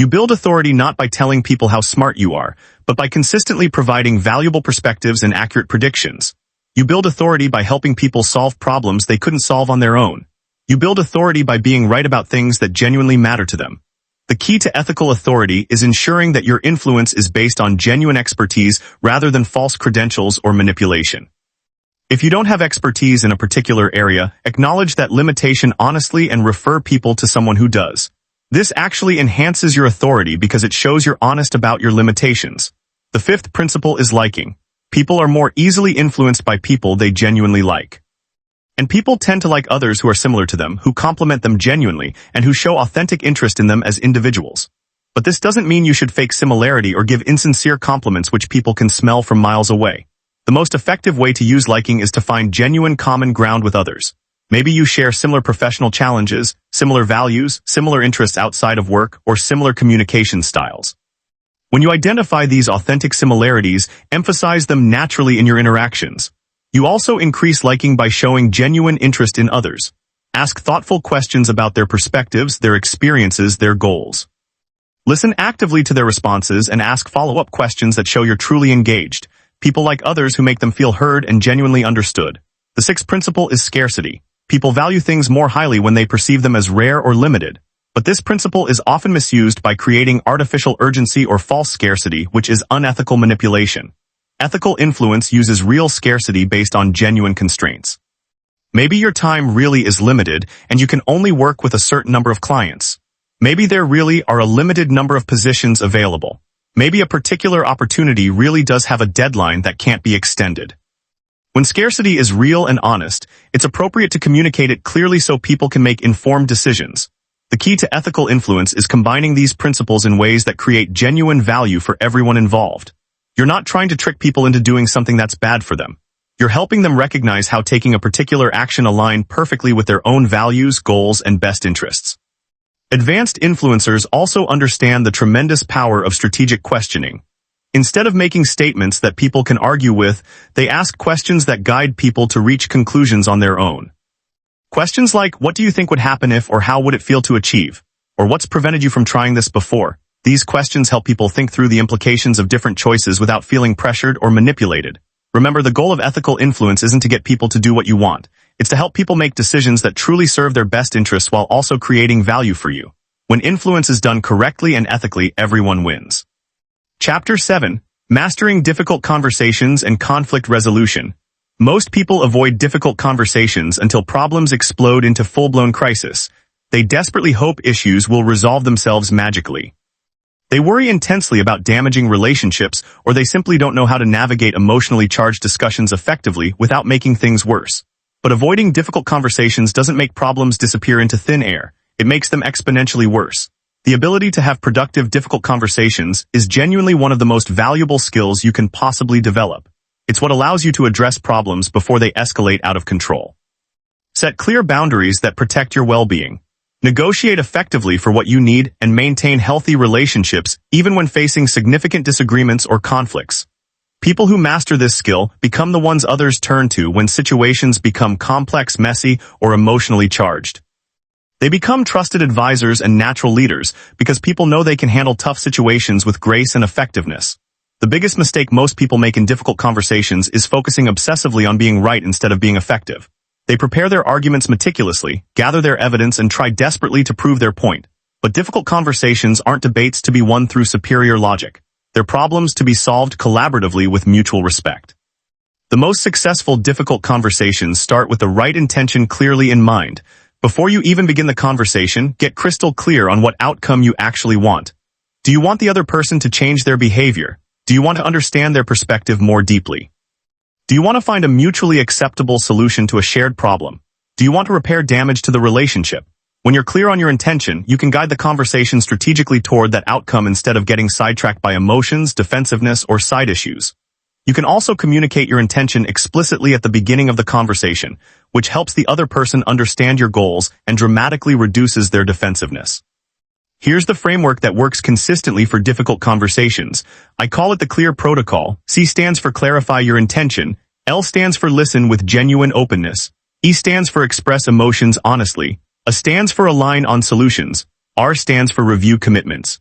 You build authority not by telling people how smart you are, but by consistently providing valuable perspectives and accurate predictions. You build authority by helping people solve problems they couldn't solve on their own. You build authority by being right about things that genuinely matter to them. The key to ethical authority is ensuring that your influence is based on genuine expertise rather than false credentials or manipulation. If you don't have expertise in a particular area, acknowledge that limitation honestly and refer people to someone who does. This actually enhances your authority because it shows you're honest about your limitations. The fifth principle is liking. People are more easily influenced by people they genuinely like. And people tend to like others who are similar to them, who compliment them genuinely, and who show authentic interest in them as individuals. But this doesn't mean you should fake similarity or give insincere compliments which people can smell from miles away. The most effective way to use liking is to find genuine common ground with others. Maybe you share similar professional challenges, similar values, similar interests outside of work, or similar communication styles. When you identify these authentic similarities, emphasize them naturally in your interactions. You also increase liking by showing genuine interest in others. Ask thoughtful questions about their perspectives, their experiences, their goals. Listen actively to their responses and ask follow-up questions that show you're truly engaged. People like others who make them feel heard and genuinely understood. The sixth principle is scarcity. People value things more highly when they perceive them as rare or limited. But this principle is often misused by creating artificial urgency or false scarcity, which is unethical manipulation. Ethical influence uses real scarcity based on genuine constraints. Maybe your time really is limited and you can only work with a certain number of clients. Maybe there really are a limited number of positions available. Maybe a particular opportunity really does have a deadline that can't be extended. When scarcity is real and honest, it's appropriate to communicate it clearly so people can make informed decisions. The key to ethical influence is combining these principles in ways that create genuine value for everyone involved. You're not trying to trick people into doing something that's bad for them. You're helping them recognize how taking a particular action aligns perfectly with their own values, goals, and best interests. Advanced influencers also understand the tremendous power of strategic questioning. Instead of making statements that people can argue with, they ask questions that guide people to reach conclusions on their own. Questions like, what do you think would happen if, or how would it feel to achieve? Or what's prevented you from trying this before? These questions help people think through the implications of different choices without feeling pressured or manipulated. Remember, the goal of ethical influence isn't to get people to do what you want. It's to help people make decisions that truly serve their best interests while also creating value for you. When influence is done correctly and ethically, everyone wins. Chapter 7. Mastering Difficult Conversations and Conflict Resolution. Most people avoid difficult conversations until problems explode into full-blown crisis. They desperately hope issues will resolve themselves magically. They worry intensely about damaging relationships, or they simply don't know how to navigate emotionally charged discussions effectively without making things worse. But avoiding difficult conversations doesn't make problems disappear into thin air. It makes them exponentially worse. The ability to have productive, difficult conversations is genuinely one of the most valuable skills you can possibly develop. It's what allows you to address problems before they escalate out of control. Set clear boundaries that protect your well-being. Negotiate effectively for what you need and maintain healthy relationships even when facing significant disagreements or conflicts. People who master this skill become the ones others turn to when situations become complex, messy, or emotionally charged. They become trusted advisors and natural leaders because people know they can handle tough situations with grace and effectiveness. The biggest mistake most people make in difficult conversations is focusing obsessively on being right instead of being effective. They prepare their arguments meticulously, gather their evidence, and try desperately to prove their point. But difficult conversations aren't debates to be won through superior logic. They're problems to be solved collaboratively with mutual respect. The most successful difficult conversations start with the right intention clearly in mind. Before you even begin the conversation, get crystal clear on what outcome you actually want. Do you want the other person to change their behavior? Do you want to understand their perspective more deeply? Do you want to find a mutually acceptable solution to a shared problem? Do you want to repair damage to the relationship? When you're clear on your intention, you can guide the conversation strategically toward that outcome instead of getting sidetracked by emotions, defensiveness, or side issues. You can also communicate your intention explicitly at the beginning of the conversation, which helps the other person understand your goals and dramatically reduces their defensiveness. Here's the framework that works consistently for difficult conversations. I call it the CLEAR protocol. C stands for clarify your intention. L stands for listen with genuine openness. E stands for express emotions honestly. A stands for align on solutions. R stands for review commitments.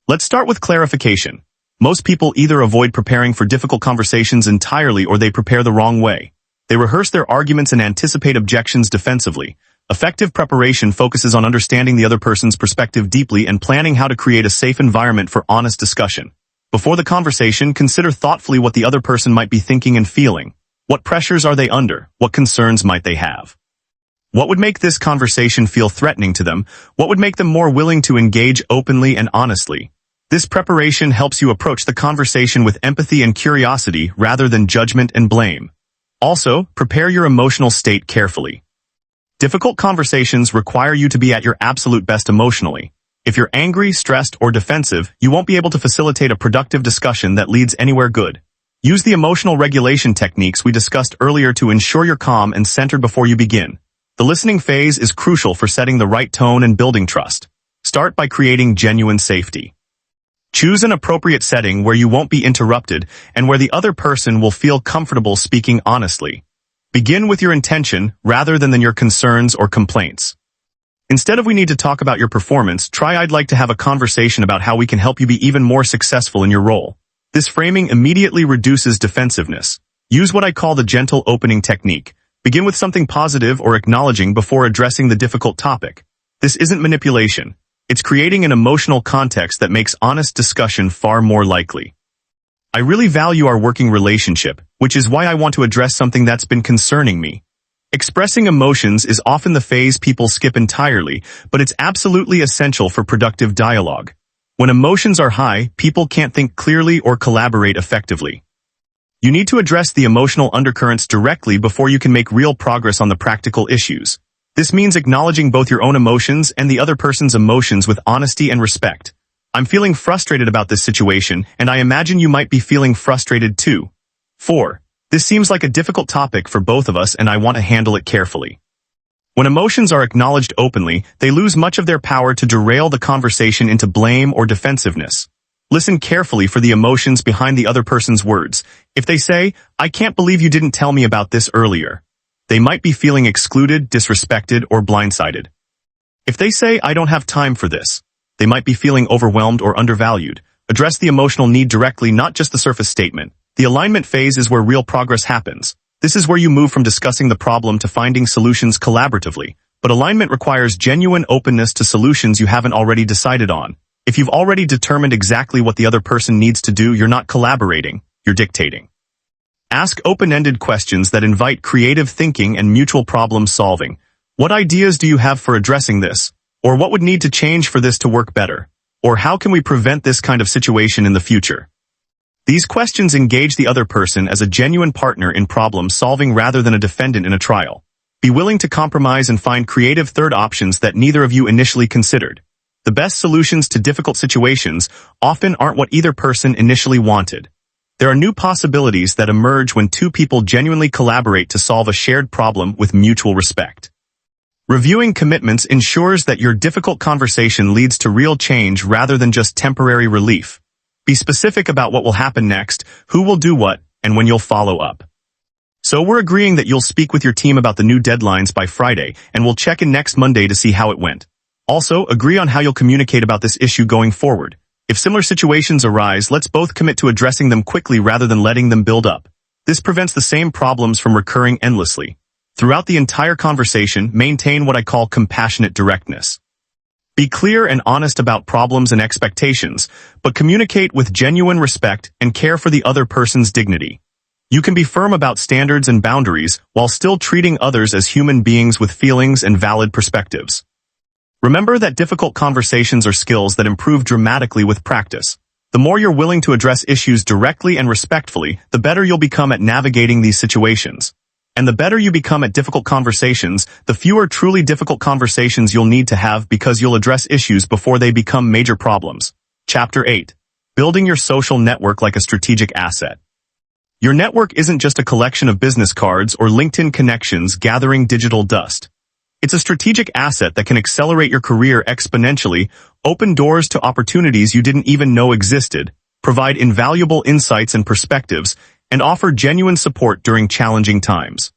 Let's start with clarification. Most people either avoid preparing for difficult conversations entirely or they prepare the wrong way. They rehearse their arguments and anticipate objections defensively. Effective preparation focuses on understanding the other person's perspective deeply and planning how to create a safe environment for honest discussion. Before the conversation, consider thoughtfully what the other person might be thinking and feeling. What pressures are they under? What concerns might they have? What would make this conversation feel threatening to them? What would make them more willing to engage openly and honestly? This preparation helps you approach the conversation with empathy and curiosity rather than judgment and blame. Also, prepare your emotional state carefully. Difficult conversations require you to be at your absolute best emotionally. If you're angry, stressed, or defensive, you won't be able to facilitate a productive discussion that leads anywhere good. Use the emotional regulation techniques we discussed earlier to ensure you're calm and centered before you begin. The listening phase is crucial for setting the right tone and building trust. Start by creating genuine safety. Choose an appropriate setting where you won't be interrupted and where the other person will feel comfortable speaking honestly. Begin with your intention rather than your concerns or complaints. Instead of we need to talk about your performance, try I'd like to have a conversation about how we can help you be even more successful in your role. This framing immediately reduces defensiveness. Use what I call the gentle opening technique. Begin with something positive or acknowledging before addressing the difficult topic. This isn't manipulation. It's creating an emotional context that makes honest discussion far more likely. I really value our working relationship, which is why I want to address something that's been concerning me. Expressing emotions is often the phase people skip entirely, but it's absolutely essential for productive dialogue. When emotions are high, people can't think clearly or collaborate effectively. You need to address the emotional undercurrents directly before you can make real progress on the practical issues. This means acknowledging both your own emotions and the other person's emotions with honesty and respect. I'm feeling frustrated about this situation, and I imagine you might be feeling frustrated too. 4. This seems like a difficult topic for both of us and I want to handle it carefully. When emotions are acknowledged openly, they lose much of their power to derail the conversation into blame or defensiveness. Listen carefully for the emotions behind the other person's words. If they say, I can't believe you didn't tell me about this earlier, they might be feeling excluded, disrespected, or blindsided. If they say, I don't have time for this, they might be feeling overwhelmed or undervalued. Address the emotional need directly, not just the surface statement. The alignment phase is where real progress happens. This is where you move from discussing the problem to finding solutions collaboratively. But alignment requires genuine openness to solutions you haven't already decided on. If you've already determined exactly what the other person needs to do, you're not collaborating, you're dictating. Ask open-ended questions that invite creative thinking and mutual problem solving. What ideas do you have for addressing this? Or what would need to change for this to work better? Or how can we prevent this kind of situation in the future? These questions engage the other person as a genuine partner in problem solving rather than a defendant in a trial. Be willing to compromise and find creative third options that neither of you initially considered. The best solutions to difficult situations often aren't what either person initially wanted. There are new possibilities that emerge when two people genuinely collaborate to solve a shared problem with mutual respect. Reviewing commitments ensures that your difficult conversation leads to real change rather than just temporary relief. Be specific about what will happen next, who will do what, and when you'll follow up. So we're agreeing that you'll speak with your team about the new deadlines by Friday, and we'll check in next Monday to see how it went. Also, agree on how you'll communicate about this issue going forward. If similar situations arise, let's both commit to addressing them quickly rather than letting them build up. This prevents the same problems from recurring endlessly. Throughout the entire conversation, maintain what I call compassionate directness. Be clear and honest about problems and expectations, but communicate with genuine respect and care for the other person's dignity. You can be firm about standards and boundaries while still treating others as human beings with feelings and valid perspectives. Remember that difficult conversations are skills that improve dramatically with practice. The more you're willing to address issues directly and respectfully, the better you'll become at navigating these situations. And the better you become at difficult conversations, the fewer truly difficult conversations you'll need to have because you'll address issues before they become major problems. Chapter 8. Building your social network like a strategic asset. Your network isn't just a collection of business cards or LinkedIn connections gathering digital dust. It's a strategic asset that can accelerate your career exponentially, open doors to opportunities you didn't even know existed, provide invaluable insights and perspectives, and offer genuine support during challenging times.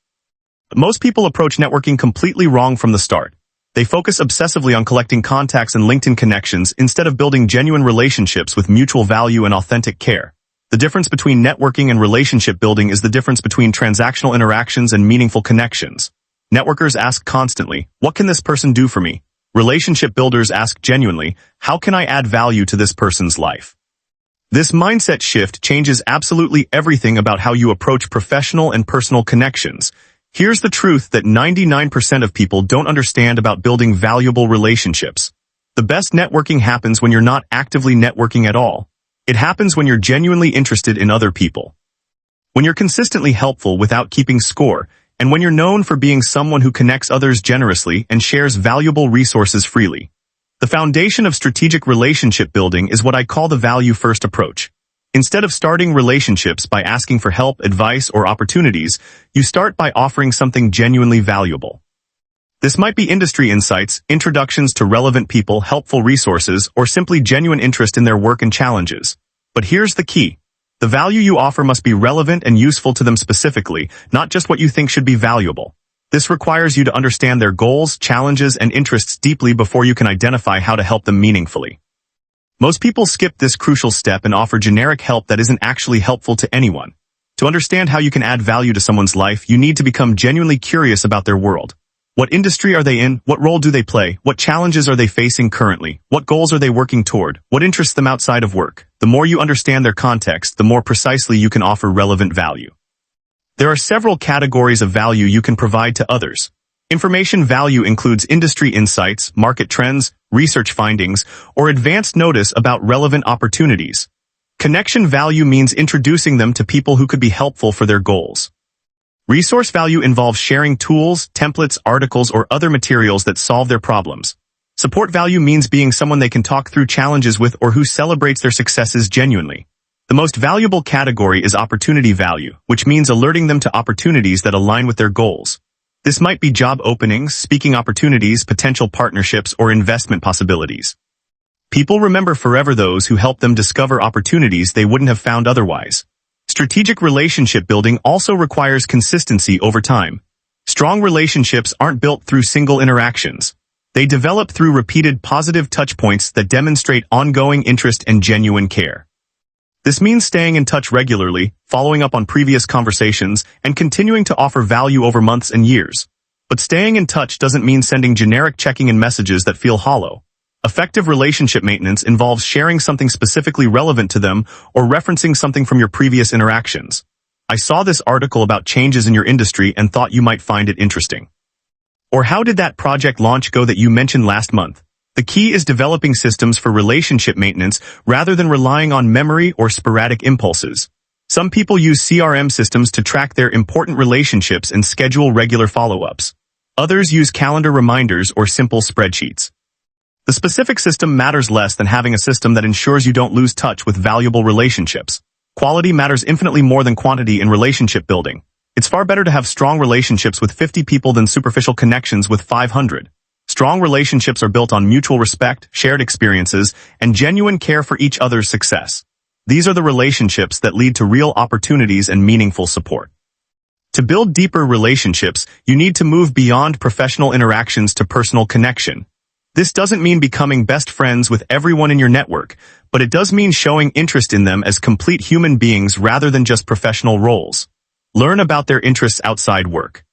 Most people approach networking completely wrong from the start. They focus obsessively on collecting contacts and LinkedIn connections instead of building genuine relationships with mutual value and authentic care. The difference between networking and relationship building is the difference between transactional interactions and meaningful connections. Networkers ask constantly, what can this person do for me? Relationship builders ask genuinely, how can I add value to this person's life? This mindset shift changes absolutely everything about how you approach professional and personal connections. Here's the truth that 99% of people don't understand about building valuable relationships. The best networking happens when you're not actively networking at all. It happens when you're genuinely interested in other people. When you're consistently helpful without keeping score, and when you're known for being someone who connects others generously and shares valuable resources freely. The foundation of strategic relationship building is what I call the value-first approach. Instead of starting relationships by asking for help, advice, or opportunities, you start by offering something genuinely valuable. This might be industry insights, introductions to relevant people, helpful resources, or simply genuine interest in their work and challenges. But here's the key. The value you offer must be relevant and useful to them specifically, not just what you think should be valuable. This requires you to understand their goals, challenges, and interests deeply before you can identify how to help them meaningfully. Most people skip this crucial step and offer generic help that isn't actually helpful to anyone. To understand how you can add value to someone's life, you need to become genuinely curious about their world. What industry are they in? What role do they play? What challenges are they facing currently? What goals are they working toward? What interests them outside of work? The more you understand their context, the more precisely you can offer relevant value. There are several categories of value you can provide to others. Information value includes industry insights, market trends, research findings, or advanced notice about relevant opportunities. Connection value means introducing them to people who could be helpful for their goals. Resource value involves sharing tools, templates, articles, or other materials that solve their problems. Support value means being someone they can talk through challenges with or who celebrates their successes genuinely. The most valuable category is opportunity value, which means alerting them to opportunities that align with their goals. This might be job openings, speaking opportunities, potential partnerships, or investment possibilities. People remember forever those who help them discover opportunities they wouldn't have found otherwise. Strategic relationship building also requires consistency over time. Strong relationships aren't built through single interactions. They develop through repeated positive touchpoints that demonstrate ongoing interest and genuine care. This means staying in touch regularly, following up on previous conversations, and continuing to offer value over months and years. But staying in touch doesn't mean sending generic checking-in messages that feel hollow. Effective relationship maintenance involves sharing something specifically relevant to them or referencing something from your previous interactions. I saw this article about changes in your industry and thought you might find it interesting. Or how did that project launch go that you mentioned last month? The key is developing systems for relationship maintenance rather than relying on memory or sporadic impulses. Some people use CRM systems to track their important relationships and schedule regular follow-ups. Others use calendar reminders or simple spreadsheets. The specific system matters less than having a system that ensures you don't lose touch with valuable relationships. Quality matters infinitely more than quantity in relationship building. It's far better to have strong relationships with 50 people than superficial connections with 500. Strong relationships are built on mutual respect, shared experiences, and genuine care for each other's success. These are the relationships that lead to real opportunities and meaningful support. To build deeper relationships, you need to move beyond professional interactions to personal connection. This doesn't mean becoming best friends with everyone in your network, but it does mean showing interest in them as complete human beings rather than just professional roles. Learn about their interests outside work.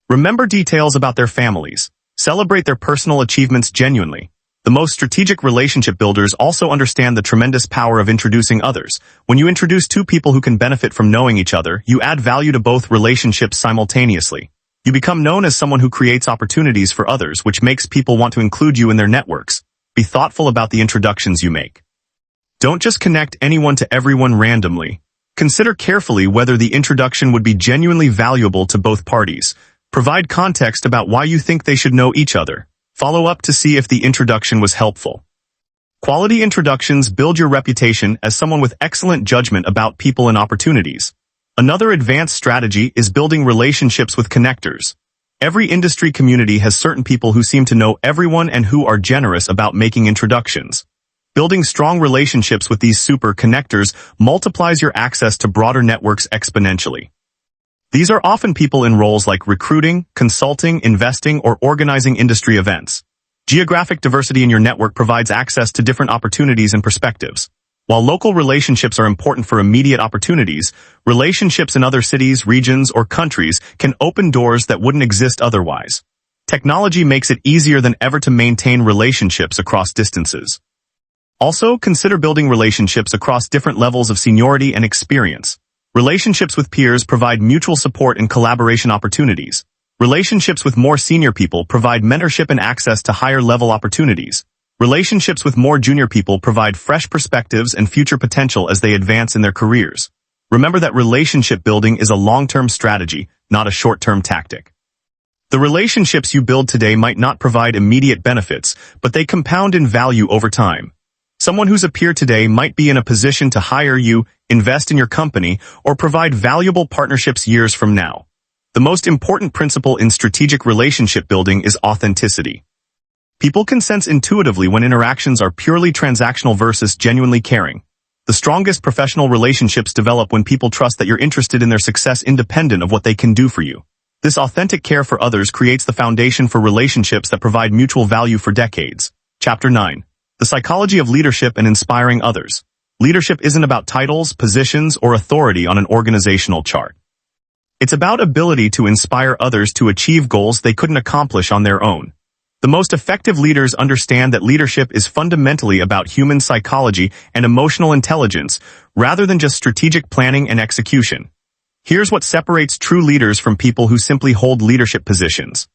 Remember details about their families. Celebrate their personal achievements genuinely. The most strategic relationship builders also understand the tremendous power of introducing others. When you introduce two people who can benefit from knowing each other, you add value to both relationships simultaneously. You become known as someone who creates opportunities for others, which makes people want to include you in their networks. Be thoughtful about the introductions you make. Don't just connect anyone to everyone randomly. Consider carefully whether the introduction would be genuinely valuable to both parties. Provide context about why you think they should know each other. Follow up to see if the introduction was helpful. Quality introductions build your reputation as someone with excellent judgment about people and opportunities. Another advanced strategy is building relationships with connectors. Every industry community has certain people who seem to know everyone and who are generous about making introductions. Building strong relationships with these super connectors multiplies your access to broader networks exponentially. These are often people in roles like recruiting, consulting, investing, or organizing industry events. Geographic diversity in your network provides access to different opportunities and perspectives. While local relationships are important for immediate opportunities, relationships in other cities, regions, or countries can open doors that wouldn't exist otherwise. Technology makes it easier than ever to maintain relationships across distances. Also, consider building relationships across different levels of seniority and experience. Relationships with peers provide mutual support and collaboration opportunities. Relationships with more senior people provide mentorship and access to higher-level opportunities. Relationships with more junior people provide fresh perspectives and future potential as they advance in their careers. Remember that relationship building is a long-term strategy, not a short-term tactic. The relationships you build today might not provide immediate benefits, but they compound in value over time. Someone who's a peer today might be in a position to hire you, invest in your company, or provide valuable partnerships years from now. The most important principle in strategic relationship building is authenticity. People can sense intuitively when interactions are purely transactional versus genuinely caring. The strongest professional relationships develop when people trust that you're interested in their success independent of what they can do for you. This authentic care for others creates the foundation for relationships that provide mutual value for decades. Chapter 9. The Psychology of Leadership and Inspiring Others. Leadership isn't about titles, positions, or authority on an organizational chart. It's about ability to inspire others to achieve goals they couldn't accomplish on their own. The most effective leaders understand that leadership is fundamentally about human psychology and emotional intelligence, rather than just strategic planning and execution. Here's what separates true leaders from people who simply hold leadership positions.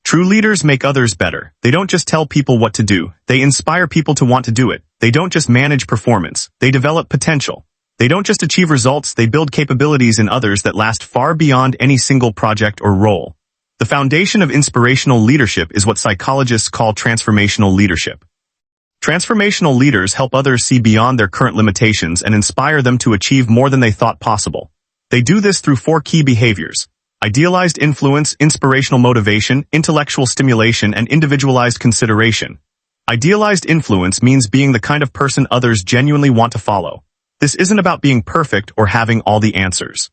True leaders make others better. They don't just tell people what to do, they inspire people to want to do it. They don't just manage performance, they develop potential. They don't just achieve results, they build capabilities in others that last far beyond any single project or role. The foundation of inspirational leadership is what psychologists call transformational leadership. Transformational leaders help others see beyond their current limitations and inspire them to achieve more than they thought possible. They do this through 4 key behaviors: idealized influence, inspirational motivation, intellectual stimulation, and individualized consideration. Idealized influence means being the kind of person others genuinely want to follow. This isn't about being perfect or having all the answers.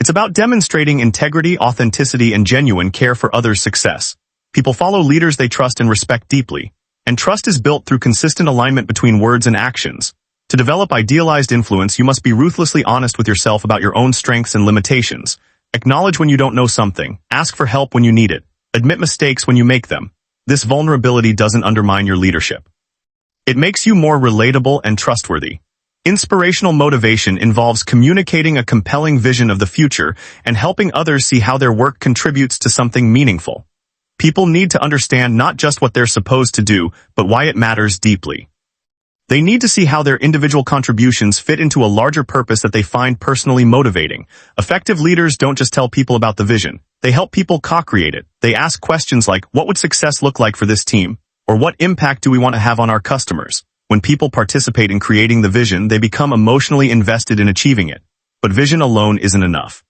It's about demonstrating integrity, authenticity, and genuine care for others' success. People follow leaders they trust and respect deeply, and trust is built through consistent alignment between words and actions. To develop idealized influence, you must be ruthlessly honest with yourself about your own strengths and limitations. Acknowledge when you don't know something, ask for help when you need it, admit mistakes when you make them. This vulnerability doesn't undermine your leadership. It makes you more relatable and trustworthy. Inspirational motivation involves communicating a compelling vision of the future and helping others see how their work contributes to something meaningful. People need to understand not just what they're supposed to do, but why it matters deeply. They need to see how their individual contributions fit into a larger purpose that they find personally motivating. Effective leaders don't just tell people about the vision. They help people co-create it. They ask questions like, what would success look like for this team? Or what impact do we want to have on our customers? When people participate in creating the vision, they become emotionally invested in achieving it. But vision alone isn't enough.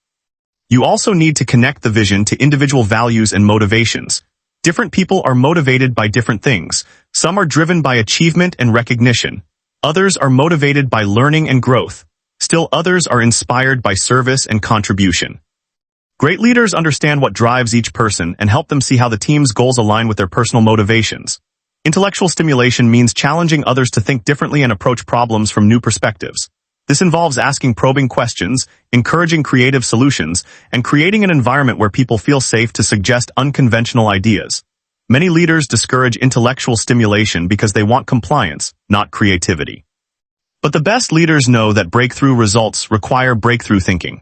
You also need to connect the vision to individual values and motivations. Different people are motivated by different things. Some are driven by achievement and recognition. Others are motivated by learning and growth. Still others are inspired by service and contribution. Great leaders understand what drives each person and help them see how the team's goals align with their personal motivations. Intellectual stimulation means challenging others to think differently and approach problems from new perspectives. This involves asking probing questions, encouraging creative solutions, and creating an environment where people feel safe to suggest unconventional ideas. Many leaders discourage intellectual stimulation because they want compliance, not creativity. But the best leaders know that breakthrough results require breakthrough thinking.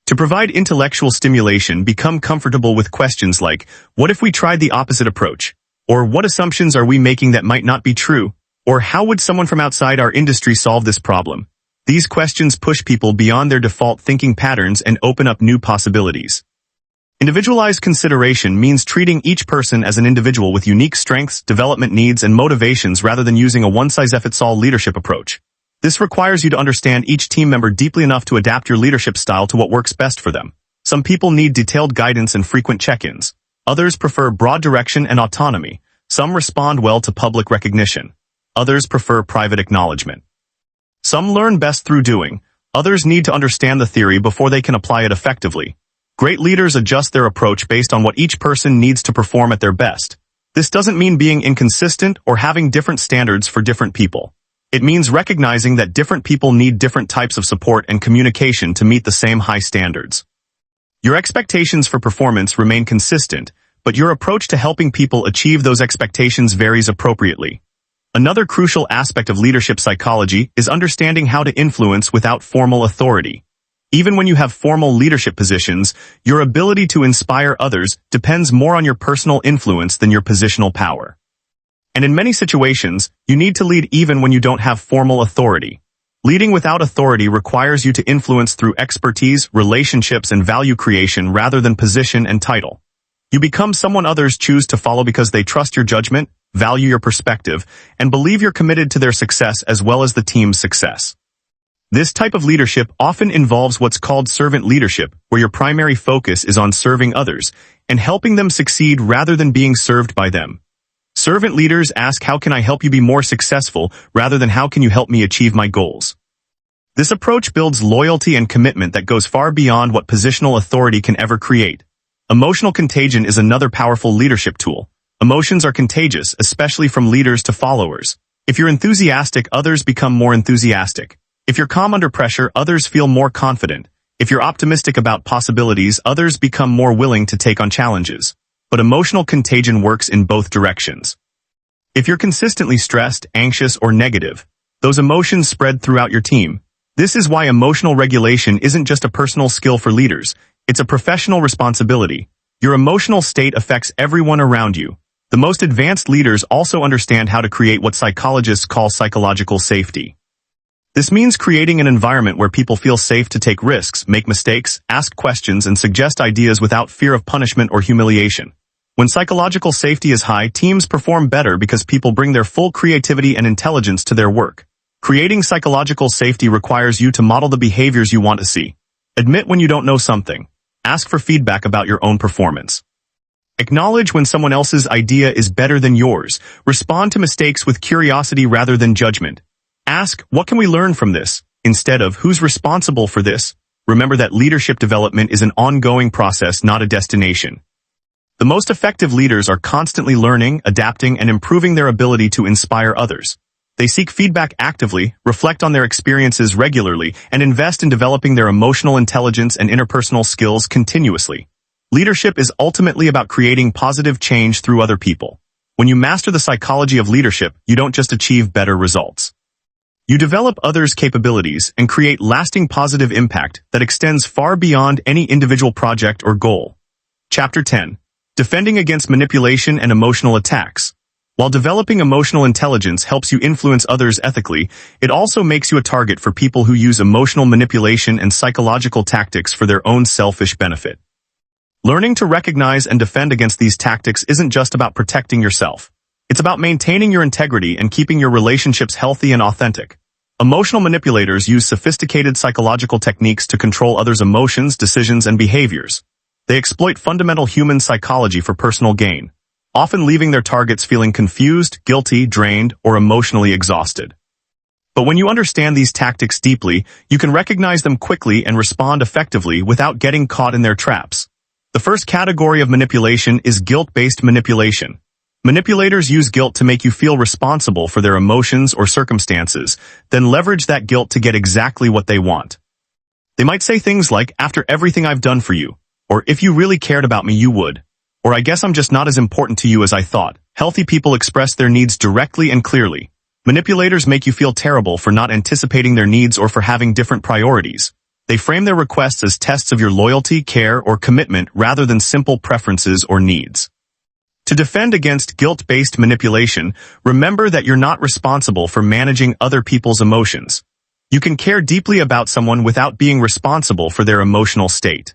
To provide intellectual stimulation, become comfortable with questions like, what if we tried the opposite approach? Or what assumptions are we making that might not be true? Or how would someone from outside our industry solve this problem? These questions push people beyond their default thinking patterns and open up new possibilities. Individualized consideration means treating each person as an individual with unique strengths, development needs, and motivations rather than using a one-size-fits-all leadership approach. This requires you to understand each team member deeply enough to adapt your leadership style to what works best for them. Some people need detailed guidance and frequent check-ins. Others prefer broad direction and autonomy. Some respond well to public recognition. Others prefer private acknowledgement. Some learn best through doing. Others need to understand the theory before they can apply it effectively. Great leaders adjust their approach based on what each person needs to perform at their best. This doesn't mean being inconsistent or having different standards for different people. It means recognizing that different people need different types of support and communication to meet the same high standards. Your expectations for performance remain consistent, but your approach to helping people achieve those expectations varies appropriately. Another crucial aspect of leadership psychology is understanding how to influence without formal authority. Even when you have formal leadership positions, your ability to inspire others depends more on your personal influence than your positional power. And in many situations, you need to lead even when you don't have formal authority. Leading without authority requires you to influence through expertise, relationships, and value creation rather than position and title. You become someone others choose to follow because they trust your judgment, value your perspective, and believe you're committed to their success as well as the team's success. This type of leadership often involves what's called servant leadership, where your primary focus is on serving others and helping them succeed rather than being served by them. Servant leaders ask, how can I help you be more successful, rather than how can you help me achieve my goals? This approach builds loyalty and commitment that goes far beyond what positional authority can ever create. Emotional contagion is another powerful leadership tool. Emotions are contagious, especially from leaders to followers. If you're enthusiastic, others become more enthusiastic. If you're calm under pressure, others feel more confident. If you're optimistic about possibilities, others become more willing to take on challenges. But emotional contagion works in both directions. If you're consistently stressed, anxious, or negative, those emotions spread throughout your team. This is why emotional regulation isn't just a personal skill for leaders, it's a professional responsibility. Your emotional state affects everyone around you. The most advanced leaders also understand how to create what psychologists call psychological safety. This means creating an environment where people feel safe to take risks, make mistakes, ask questions, and suggest ideas without fear of punishment or humiliation. When psychological safety is high, teams perform better because people bring their full creativity and intelligence to their work. Creating psychological safety requires you to model the behaviors you want to see. Admit when you don't know something. Ask for feedback about your own performance. Acknowledge when someone else's idea is better than yours. Respond to mistakes with curiosity rather than judgment. Ask, what can we learn from this? Instead of, who's responsible for this? Remember that leadership development is an ongoing process, not a destination. The most effective leaders are constantly learning, adapting, and improving their ability to inspire others. They seek feedback actively, reflect on their experiences regularly, and invest in developing their emotional intelligence and interpersonal skills continuously. Leadership is ultimately about creating positive change through other people. When you master the psychology of leadership, you don't just achieve better results. You develop others' capabilities and create lasting positive impact that extends far beyond any individual project or goal. Chapter 10. Defending against manipulation and emotional attacks. While developing emotional intelligence helps you influence others ethically, it also makes you a target for people who use emotional manipulation and psychological tactics for their own selfish benefit. Learning to recognize and defend against these tactics isn't just about protecting yourself. It's about maintaining your integrity and keeping your relationships healthy and authentic. Emotional manipulators use sophisticated psychological techniques to control others' emotions, decisions, and behaviors. They exploit fundamental human psychology for personal gain, often leaving their targets feeling confused, guilty, drained, or emotionally exhausted. But when you understand these tactics deeply, you can recognize them quickly and respond effectively without getting caught in their traps. The first category of manipulation is guilt-based manipulation. Manipulators use guilt to make you feel responsible for their emotions or circumstances, then leverage that guilt to get exactly what they want. They might say things like, after everything I've done for you, or if you really cared about me you would, or I guess I'm just not as important to you as I thought. Healthy people express their needs directly and clearly. Manipulators make you feel terrible for not anticipating their needs or for having different priorities. They frame their requests as tests of your loyalty, care, or commitment rather than simple preferences or needs. To defend against guilt-based manipulation, remember that you're not responsible for managing other people's emotions. You can care deeply about someone without being responsible for their emotional state.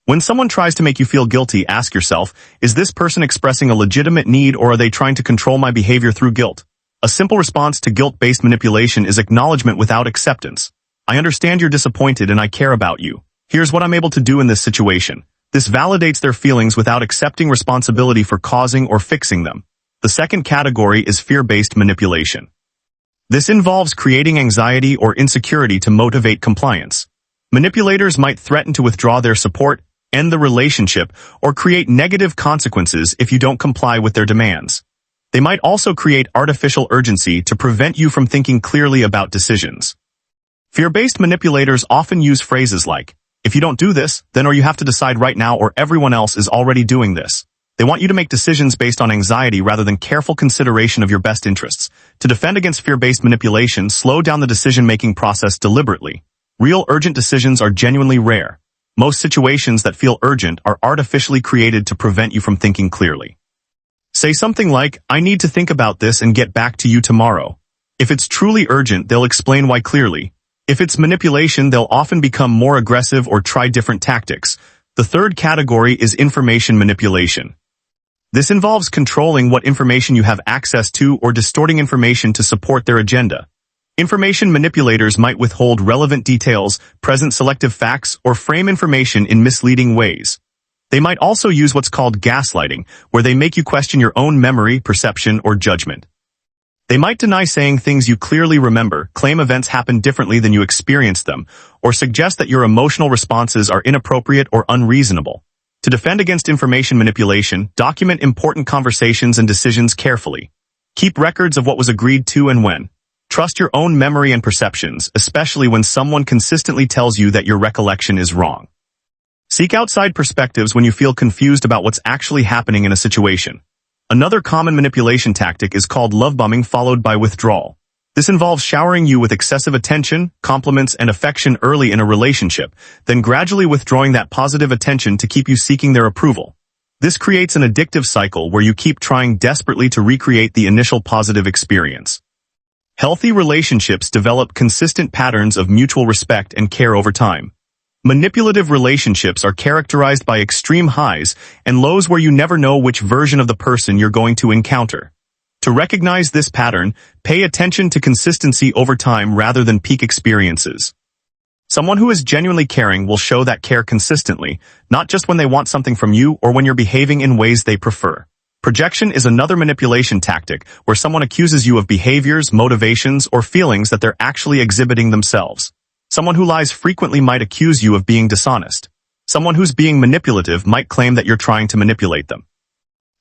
When someone tries to make you feel guilty, ask yourself, is this person expressing a legitimate need or are they trying to control my behavior through guilt? A simple response to guilt-based manipulation is acknowledgement without acceptance. I understand you're disappointed and I care about you. Here's what I'm able to do in this situation. This validates their feelings without accepting responsibility for causing or fixing them. The second category is fear-based manipulation. This involves creating anxiety or insecurity to motivate compliance. Manipulators might threaten to withdraw their support, end the relationship, or create negative consequences if you don't comply with their demands. They might also create artificial urgency to prevent you from thinking clearly about decisions. Fear-based manipulators often use phrases like, "If you don't do this, then or you have to decide right now or everyone else is already doing this." They want you to make decisions based on anxiety rather than careful consideration of your best interests. To defend against fear-based manipulation, slow down the decision-making process deliberately. Real urgent decisions are genuinely rare. Most situations that feel urgent are artificially created to prevent you from thinking clearly. Say something like, "I need to think about this and get back to you tomorrow." If it's truly urgent, they'll explain why clearly. If it's manipulation, they'll often become more aggressive or try different tactics. The third category is information manipulation. This involves controlling what information you have access to or distorting information to support their agenda. Information manipulators might withhold relevant details, present selective facts, or frame information in misleading ways. They might also use what's called gaslighting, where they make you question your own memory, perception, or judgment. They might deny saying things you clearly remember, claim events happened differently than you experienced them, or suggest that your emotional responses are inappropriate or unreasonable. To defend against information manipulation, document important conversations and decisions carefully. Keep records of what was agreed to and when. Trust your own memory and perceptions, especially when someone consistently tells you that your recollection is wrong. Seek outside perspectives when you feel confused about what's actually happening in a situation. Another common manipulation tactic is called love bombing followed by withdrawal. This involves showering you with excessive attention, compliments, and affection early in a relationship, then gradually withdrawing that positive attention to keep you seeking their approval. This creates an addictive cycle where you keep trying desperately to recreate the initial positive experience. Healthy relationships develop consistent patterns of mutual respect and care over time. Manipulative relationships are characterized by extreme highs and lows where you never know which version of the person you're going to encounter. To recognize this pattern, pay attention to consistency over time rather than peak experiences. Someone who is genuinely caring will show that care consistently, not just when they want something from you or when you're behaving in ways they prefer. Projection is another manipulation tactic where someone accuses you of behaviors, motivations, or feelings that they're actually exhibiting themselves. Someone who lies frequently might accuse you of being dishonest. Someone who's being manipulative might claim that you're trying to manipulate them.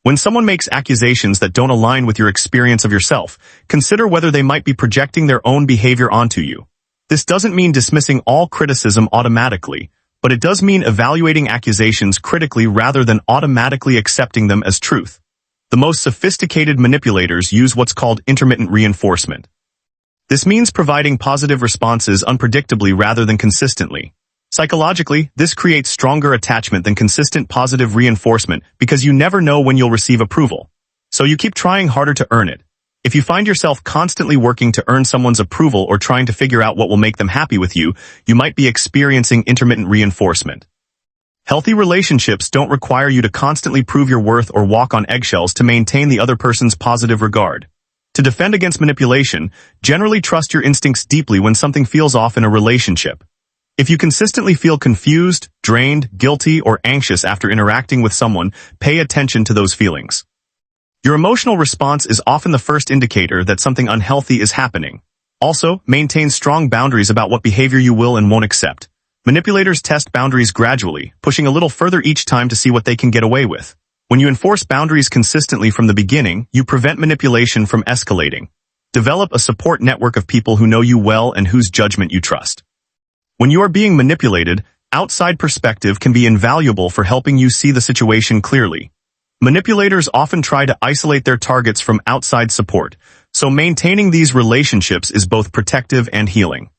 When someone makes accusations that don't align with your experience of yourself, consider whether they might be projecting their own behavior onto you. This doesn't mean dismissing all criticism automatically, but it does mean evaluating accusations critically rather than automatically accepting them as truth. The most sophisticated manipulators use what's called intermittent reinforcement. This means providing positive responses unpredictably rather than consistently. Psychologically, this creates stronger attachment than consistent positive reinforcement because you never know when you'll receive approval. So you keep trying harder to earn it. If you find yourself constantly working to earn someone's approval or trying to figure out what will make them happy with you, you might be experiencing intermittent reinforcement. Healthy relationships don't require you to constantly prove your worth or walk on eggshells to maintain the other person's positive regard. To defend against manipulation, generally trust your instincts deeply when something feels off in a relationship. If you consistently feel confused, drained, guilty, or anxious after interacting with someone, pay attention to those feelings. Your emotional response is often the first indicator that something unhealthy is happening. Also, maintain strong boundaries about what behavior you will and won't accept. Manipulators test boundaries gradually, pushing a little further each time to see what they can get away with. When you enforce boundaries consistently from the beginning, you prevent manipulation from escalating. Develop a support network of people who know you well and whose judgment you trust. When you are being manipulated, outside perspective can be invaluable for helping you see the situation clearly. Manipulators often try to isolate their targets from outside support, so maintaining these relationships is both protective and healing.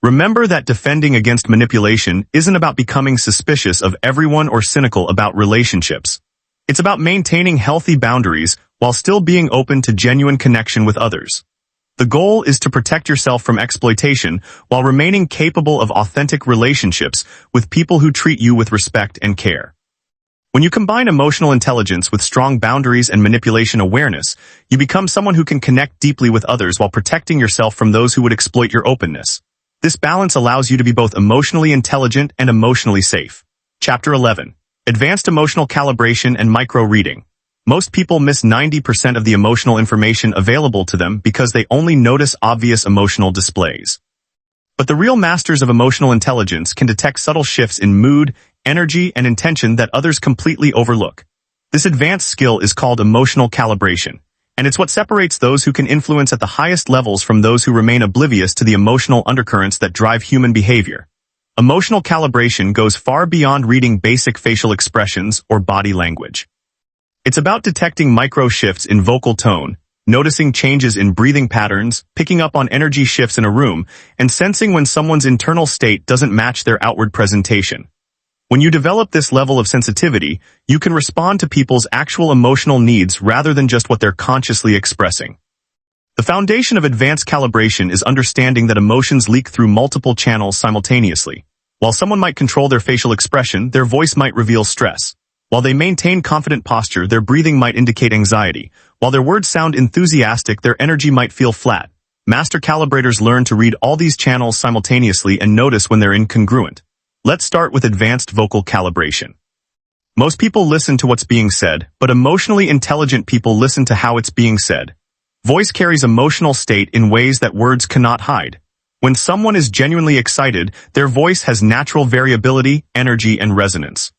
Remember that defending against manipulation isn't about becoming suspicious of everyone or cynical about relationships. It's about maintaining healthy boundaries while still being open to genuine connection with others. The goal is to protect yourself from exploitation while remaining capable of authentic relationships with people who treat you with respect and care. When you combine emotional intelligence with strong boundaries and manipulation awareness, you become someone who can connect deeply with others while protecting yourself from those who would exploit your openness. This balance allows you to be both emotionally intelligent and emotionally safe. Chapter 11. Advanced Emotional Calibration and Micro-Reading. Most people miss 90% of the emotional information available to them because they only notice obvious emotional displays. But the real masters of emotional intelligence can detect subtle shifts in mood, energy, and intention that others completely overlook. This advanced skill is called emotional calibration, and it's what separates those who can influence at the highest levels from those who remain oblivious to the emotional undercurrents that drive human behavior. Emotional calibration goes far beyond reading basic facial expressions or body language. It's about detecting micro shifts in vocal tone, noticing changes in breathing patterns, picking up on energy shifts in a room, and sensing when someone's internal state doesn't match their outward presentation. When you develop this level of sensitivity, you can respond to people's actual emotional needs rather than just what they're consciously expressing. The foundation of advanced calibration is understanding that emotions leak through multiple channels simultaneously. While someone might control their facial expression, their voice might reveal stress. While they maintain confident posture, their breathing might indicate anxiety. While their words sound enthusiastic, their energy might feel flat. Master calibrators learn to read all these channels simultaneously and notice when they're incongruent. Let's start with advanced vocal calibration. Most people listen to what's being said, but emotionally intelligent people listen to how it's being said. Voice carries emotional state in ways that words cannot hide. When someone is genuinely excited, their voice has natural variability, energy, and resonance.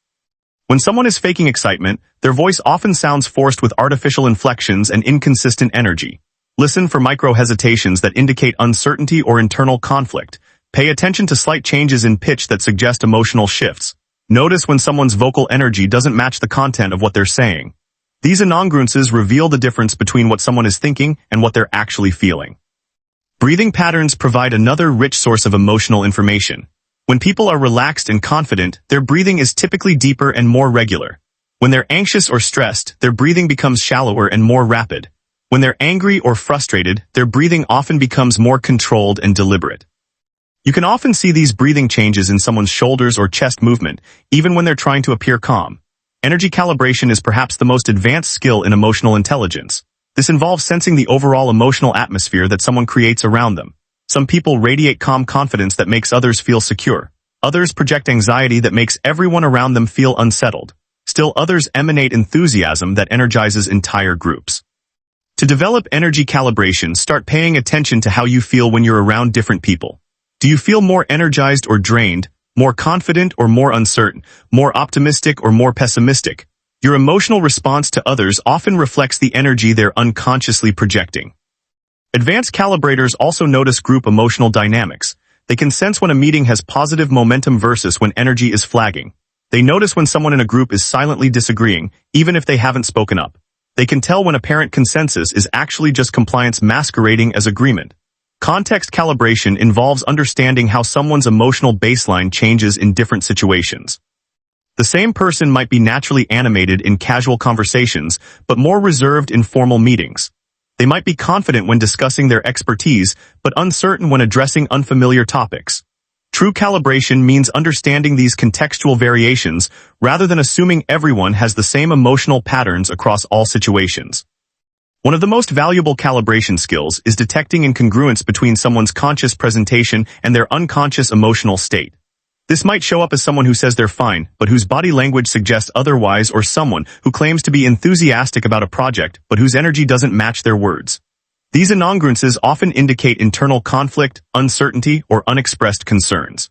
When someone is faking excitement, their voice often sounds forced with artificial inflections and inconsistent energy. Listen for micro-hesitations that indicate uncertainty or internal conflict. Pay attention to slight changes in pitch that suggest emotional shifts. Notice when someone's vocal energy doesn't match the content of what they're saying. These incongruences reveal the difference between what someone is thinking and what they're actually feeling. Breathing patterns provide another rich source of emotional information. When people are relaxed and confident, their breathing is typically deeper and more regular. When they're anxious or stressed, their breathing becomes shallower and more rapid. When they're angry or frustrated, their breathing often becomes more controlled and deliberate. You can often see these breathing changes in someone's shoulders or chest movement, even when they're trying to appear calm. Energy calibration is perhaps the most advanced skill in emotional intelligence. This involves sensing the overall emotional atmosphere that someone creates around them. Some people radiate calm confidence that makes others feel secure. Others project anxiety that makes everyone around them feel unsettled. Still others emanate enthusiasm that energizes entire groups. To develop energy calibration, start paying attention to how you feel when you're around different people. Do you feel more energized or drained, more confident or more uncertain, more optimistic or more pessimistic? Your emotional response to others often reflects the energy they're unconsciously projecting. Advanced calibrators also notice group emotional dynamics. They can sense when a meeting has positive momentum versus when energy is flagging. They notice when someone in a group is silently disagreeing, even if they haven't spoken up. They can tell when apparent consensus is actually just compliance masquerading as agreement. Context calibration involves understanding how someone's emotional baseline changes in different situations. The same person might be naturally animated in casual conversations, but more reserved in formal meetings. They might be confident when discussing their expertise, but uncertain when addressing unfamiliar topics. True calibration means understanding these contextual variations rather than assuming everyone has the same emotional patterns across all situations. One of the most valuable calibration skills is detecting incongruence between someone's conscious presentation and their unconscious emotional state. This might show up as someone who says they're fine, but whose body language suggests otherwise, or someone who claims to be enthusiastic about a project, but whose energy doesn't match their words. These incongruences often indicate internal conflict, uncertainty, or unexpressed concerns.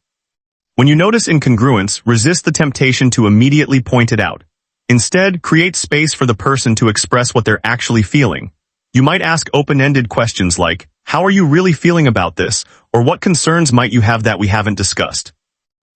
When you notice incongruence, resist the temptation to immediately point it out. Instead, create space for the person to express what they're actually feeling. You might ask open-ended questions like, "How are you really feeling about this?" or "What concerns might you have that we haven't discussed?"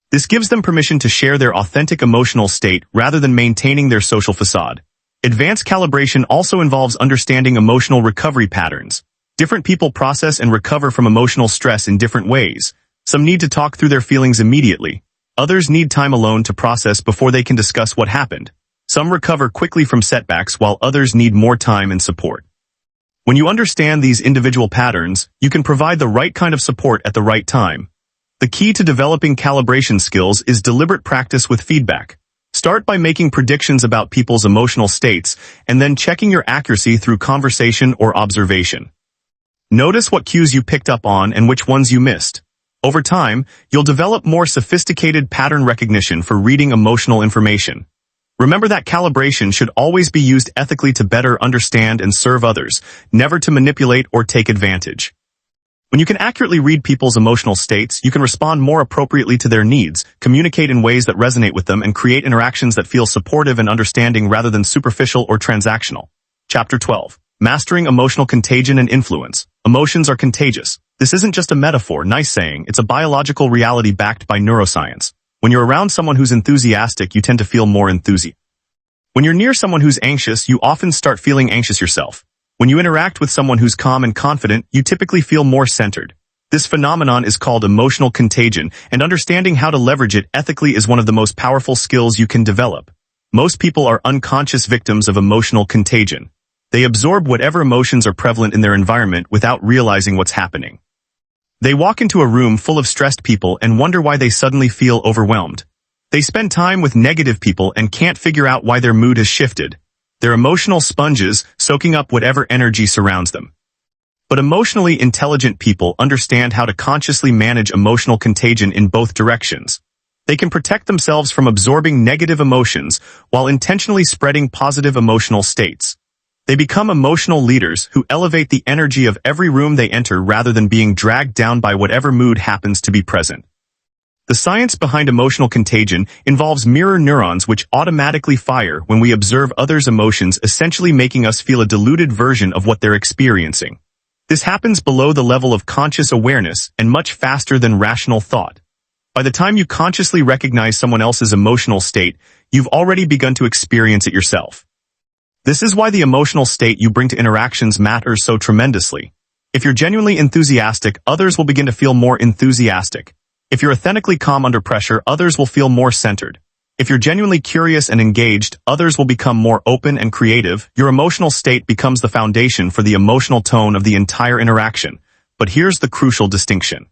This gives them permission to share their authentic emotional state rather than maintaining their social facade. Advanced calibration also involves understanding emotional recovery patterns. Different people process and recover from emotional stress in different ways. Some need to talk through their feelings immediately. Others need time alone to process before they can discuss what happened. Some recover quickly from setbacks while others need more time and support. When you understand these individual patterns, you can provide the right kind of support at the right time. The key to developing calibration skills is deliberate practice with feedback. Start Start by making predictions about people's emotional states and then checking your accuracy through conversation or observation. Notice what cues you picked up on and which ones you missed. Over time, you'll develop more sophisticated pattern recognition for reading emotional information. Remember that calibration should always be used ethically to better understand and serve others, never to manipulate or take advantage. When you can accurately read people's emotional states, you can respond more appropriately to their needs, communicate in ways that resonate with them, and create interactions that feel supportive and understanding rather than superficial or transactional. Chapter 12. Mastering Emotional Contagion and Influence. Emotions are contagious. This isn't just a metaphor, nice saying, it's a biological reality backed by neuroscience. When you're around someone who's enthusiastic, you tend to feel more enthusiastic. When you're near someone who's anxious, you often start feeling anxious yourself. When you interact with someone who's calm and confident, you typically feel more centered. This phenomenon is called emotional contagion, and understanding how to leverage it ethically is one of the most powerful skills you can develop. Most people are unconscious victims of emotional contagion. They absorb whatever emotions are prevalent in their environment without realizing what's happening. They walk into a room full of stressed people and wonder why they suddenly feel overwhelmed. They spend time with negative people and can't figure out why their mood has shifted. They're emotional sponges, soaking up whatever energy surrounds them. But emotionally intelligent people understand how to consciously manage emotional contagion in both directions. They can protect themselves from absorbing negative emotions while intentionally spreading positive emotional states. They become emotional leaders who elevate the energy of every room they enter rather than being dragged down by whatever mood happens to be present. The science behind emotional contagion involves mirror neurons which automatically fire when we observe others' emotions, essentially making us feel a diluted version of what they're experiencing. This happens below the level of conscious awareness and much faster than rational thought. By the time you consciously recognize someone else's emotional state, you've already begun to experience it yourself. This is why the emotional state you bring to interactions matters so tremendously. If you're genuinely enthusiastic, others will begin to feel more enthusiastic. If you're authentically calm under pressure, others will feel more centered. If you're genuinely curious and engaged, others will become more open and creative. Your emotional state becomes the foundation for the emotional tone of the entire interaction. But here's the crucial distinction.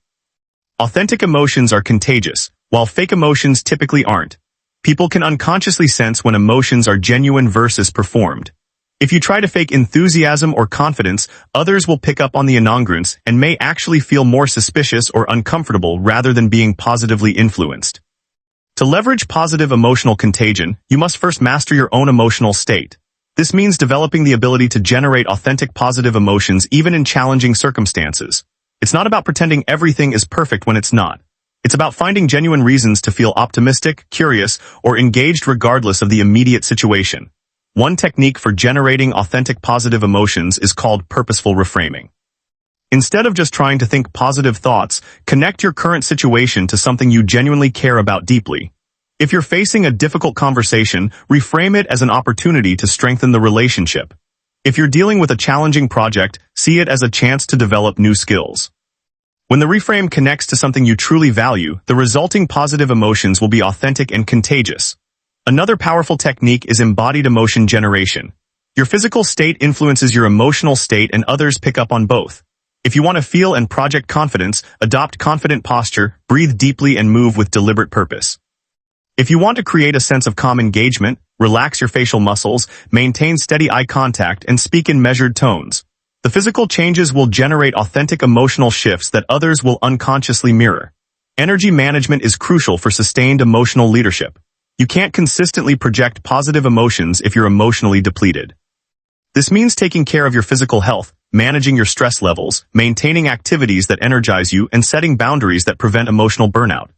Authentic emotions are contagious, while fake emotions typically aren't. People can unconsciously sense when emotions are genuine versus performed. If you try to fake enthusiasm or confidence, others will pick up on the incongruence and may actually feel more suspicious or uncomfortable rather than being positively influenced. To leverage positive emotional contagion, you must first master your own emotional state. This means developing the ability to generate authentic positive emotions even in challenging circumstances. It's not about pretending everything is perfect when it's not. It's about finding genuine reasons to feel optimistic, curious, or engaged regardless of the immediate situation. One technique for generating authentic positive emotions is called purposeful reframing. Instead of just trying to think positive thoughts, connect your current situation to something you genuinely care about deeply. If you're facing a difficult conversation, reframe it as an opportunity to strengthen the relationship. If you're dealing with a challenging project, see it as a chance to develop new skills. When the reframe connects to something you truly value, the resulting positive emotions will be authentic and contagious. Another powerful technique is embodied emotion generation. Your physical state influences your emotional state and others pick up on both. If you want to feel and project confidence, adopt confident posture, breathe deeply and move with deliberate purpose. If you want to create a sense of calm engagement, relax your facial muscles, maintain steady eye contact, and speak in measured tones. The physical changes will generate authentic emotional shifts that others will unconsciously mirror. Energy management is crucial for sustained emotional leadership. You can't consistently project positive emotions if you're emotionally depleted. This means taking care of your physical health, managing your stress levels, maintaining activities that energize you, and setting boundaries that prevent emotional burnout.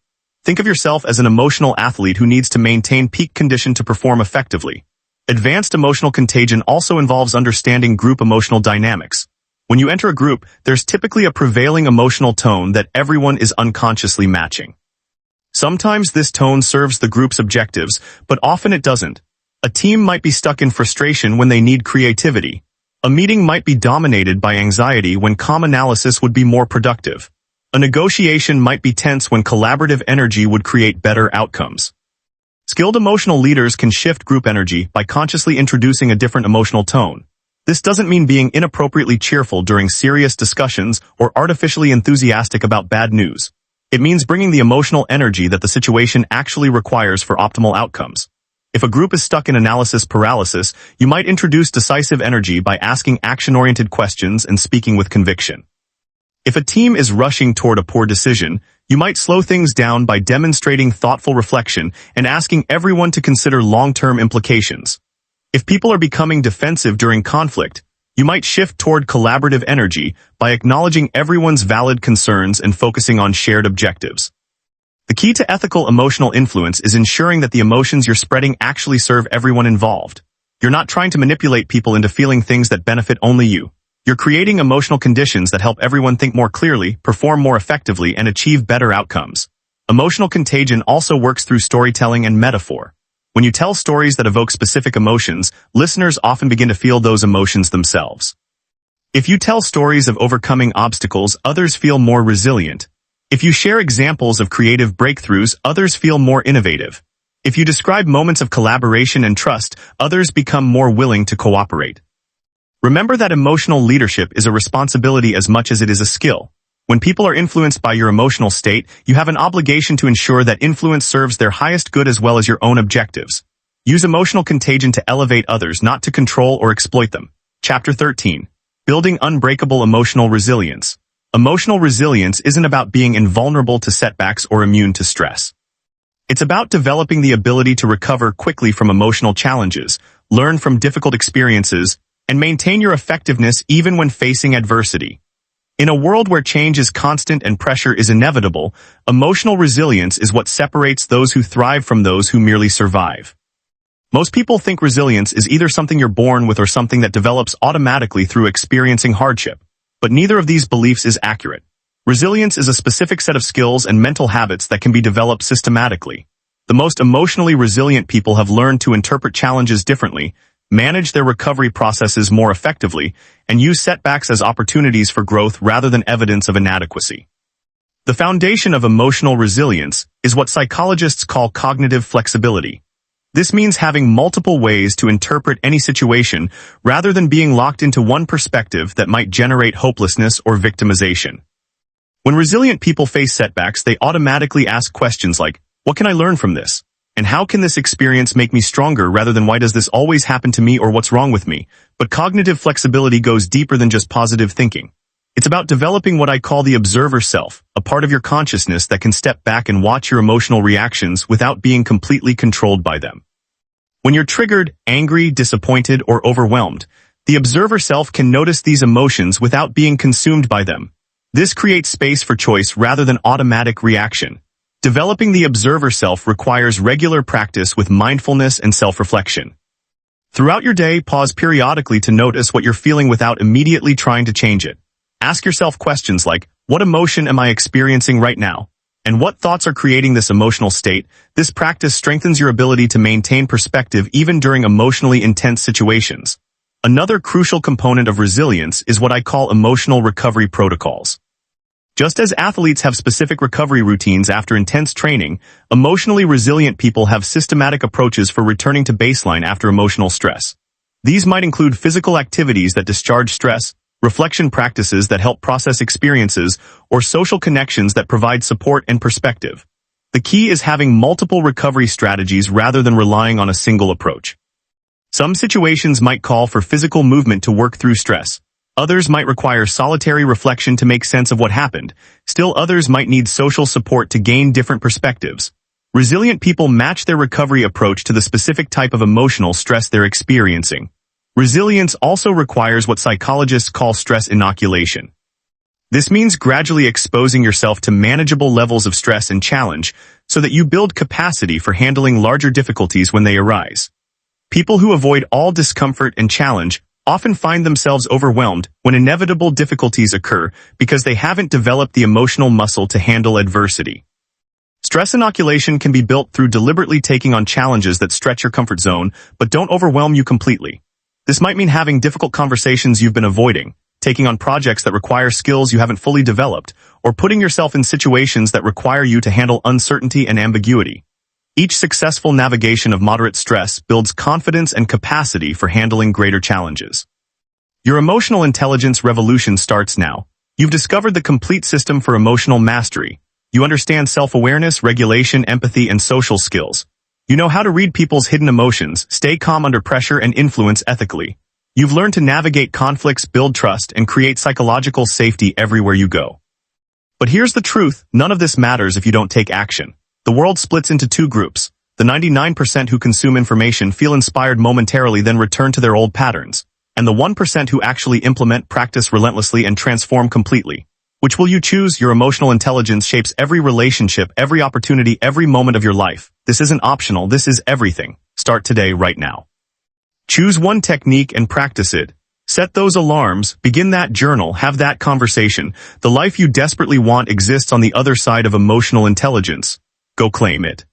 Think of yourself as an emotional athlete who needs to maintain peak condition to perform effectively. Advanced emotional contagion also involves understanding group emotional dynamics. When you enter a group, there's typically a prevailing emotional tone that everyone is unconsciously matching. Sometimes this tone serves the group's objectives, but often it doesn't. A team might be stuck in frustration when they need creativity. A meeting might be dominated by anxiety when calm analysis would be more productive. A negotiation might be tense when collaborative energy would create better outcomes. Skilled emotional leaders can shift group energy by consciously introducing a different emotional tone. This doesn't mean being inappropriately cheerful during serious discussions or artificially enthusiastic about bad news. It means bringing the emotional energy that the situation actually requires for optimal outcomes. If a group is stuck in analysis paralysis, you might introduce decisive energy by asking action-oriented questions and speaking with conviction. If a team is rushing toward a poor decision, you might slow things down by demonstrating thoughtful reflection and asking everyone to consider long-term implications. If people are becoming defensive during conflict, you might shift toward collaborative energy by acknowledging everyone's valid concerns and focusing on shared objectives. The key to ethical emotional influence is ensuring that the emotions you're spreading actually serve everyone involved. You're not trying to manipulate people into feeling things that benefit only you. You're creating emotional conditions that help everyone think more clearly, perform more effectively, and achieve better outcomes. Emotional contagion also works through storytelling and metaphor. When you tell stories that evoke specific emotions, listeners often begin to feel those emotions themselves. If you tell stories of overcoming obstacles, others feel more resilient. If you share examples of creative breakthroughs, others feel more innovative. If you describe moments of collaboration and trust, others become more willing to cooperate. Remember that emotional leadership is a responsibility as much as it is a skill. When people are influenced by your emotional state, you have an obligation to ensure that influence serves their highest good as well as your own objectives. Use emotional contagion to elevate others, not to control or exploit them. Chapter 13. Building unbreakable emotional resilience. Emotional resilience isn't about being invulnerable to setbacks or immune to stress. It's about developing the ability to recover quickly from emotional challenges, learn from difficult experiences, and maintain your effectiveness even when facing adversity. In a world where change is constant and pressure is inevitable, emotional resilience is what separates those who thrive from those who merely survive. Most people think resilience is either something you're born with or something that develops automatically through experiencing hardship. But neither of these beliefs is accurate. Resilience is a specific set of skills and mental habits that can be developed systematically. The most emotionally resilient people have learned to interpret challenges differently, manage their recovery processes more effectively, and use setbacks as opportunities for growth rather than evidence of inadequacy. The foundation of emotional resilience is what psychologists call cognitive flexibility. This means having multiple ways to interpret any situation rather than being locked into one perspective that might generate hopelessness or victimization. When resilient people face setbacks, they automatically ask questions like, what can I learn from this? And how can this experience make me stronger rather than why does this always happen to me or what's wrong with me? But cognitive flexibility goes deeper than just positive thinking. It's about developing what I call the observer self, a part of your consciousness that can step back and watch your emotional reactions without being completely controlled by them. When you're triggered, angry, disappointed, or overwhelmed, the observer self can notice these emotions without being consumed by them. This creates space for choice rather than automatic reaction. Developing the observer self requires regular practice with mindfulness and self-reflection. Throughout your day, pause periodically to notice what you're feeling without immediately trying to change it. Ask yourself questions like, what emotion am I experiencing right now? And what thoughts are creating this emotional state? This practice strengthens your ability to maintain perspective even during emotionally intense situations. Another crucial component of resilience is what I call emotional recovery protocols. Just as athletes have specific recovery routines after intense training, emotionally resilient people have systematic approaches for returning to baseline after emotional stress. These might include physical activities that discharge stress, reflection practices that help process experiences, or social connections that provide support and perspective. The key is having multiple recovery strategies rather than relying on a single approach. Some situations might call for physical movement to work through stress. Others might require solitary reflection to make sense of what happened. Still others might need social support to gain different perspectives. Resilient people match their recovery approach to the specific type of emotional stress they're experiencing. Resilience also requires what psychologists call stress inoculation. This means gradually exposing yourself to manageable levels of stress and challenge so that you build capacity for handling larger difficulties when they arise. People who avoid all discomfort and challenge often find themselves overwhelmed when inevitable difficulties occur because they haven't developed the emotional muscle to handle adversity. Stress inoculation can be built through deliberately taking on challenges that stretch your comfort zone but don't overwhelm you completely. This might mean having difficult conversations you've been avoiding, taking on projects that require skills you haven't fully developed, or putting yourself in situations that require you to handle uncertainty and ambiguity. Each successful navigation of moderate stress builds confidence and capacity for handling greater challenges. Your emotional intelligence revolution starts now. You've discovered the complete system for emotional mastery. You understand self-awareness, regulation, empathy, and social skills. You know how to read people's hidden emotions, stay calm under pressure, and influence ethically. You've learned to navigate conflicts, build trust, and create psychological safety everywhere you go. But here's the truth, none of this matters if you don't take action. The world splits into two groups. The 99% who consume information, feel inspired momentarily, then return to their old patterns. And the 1% who actually implement, practice relentlessly, and transform completely. Which will you choose? Your emotional intelligence shapes every relationship, every opportunity, every moment of your life. This isn't optional, this is everything. Start today, right now. Choose one technique and practice it. Set those alarms, begin that journal, have that conversation. The life you desperately want exists on the other side of emotional intelligence. Go claim it.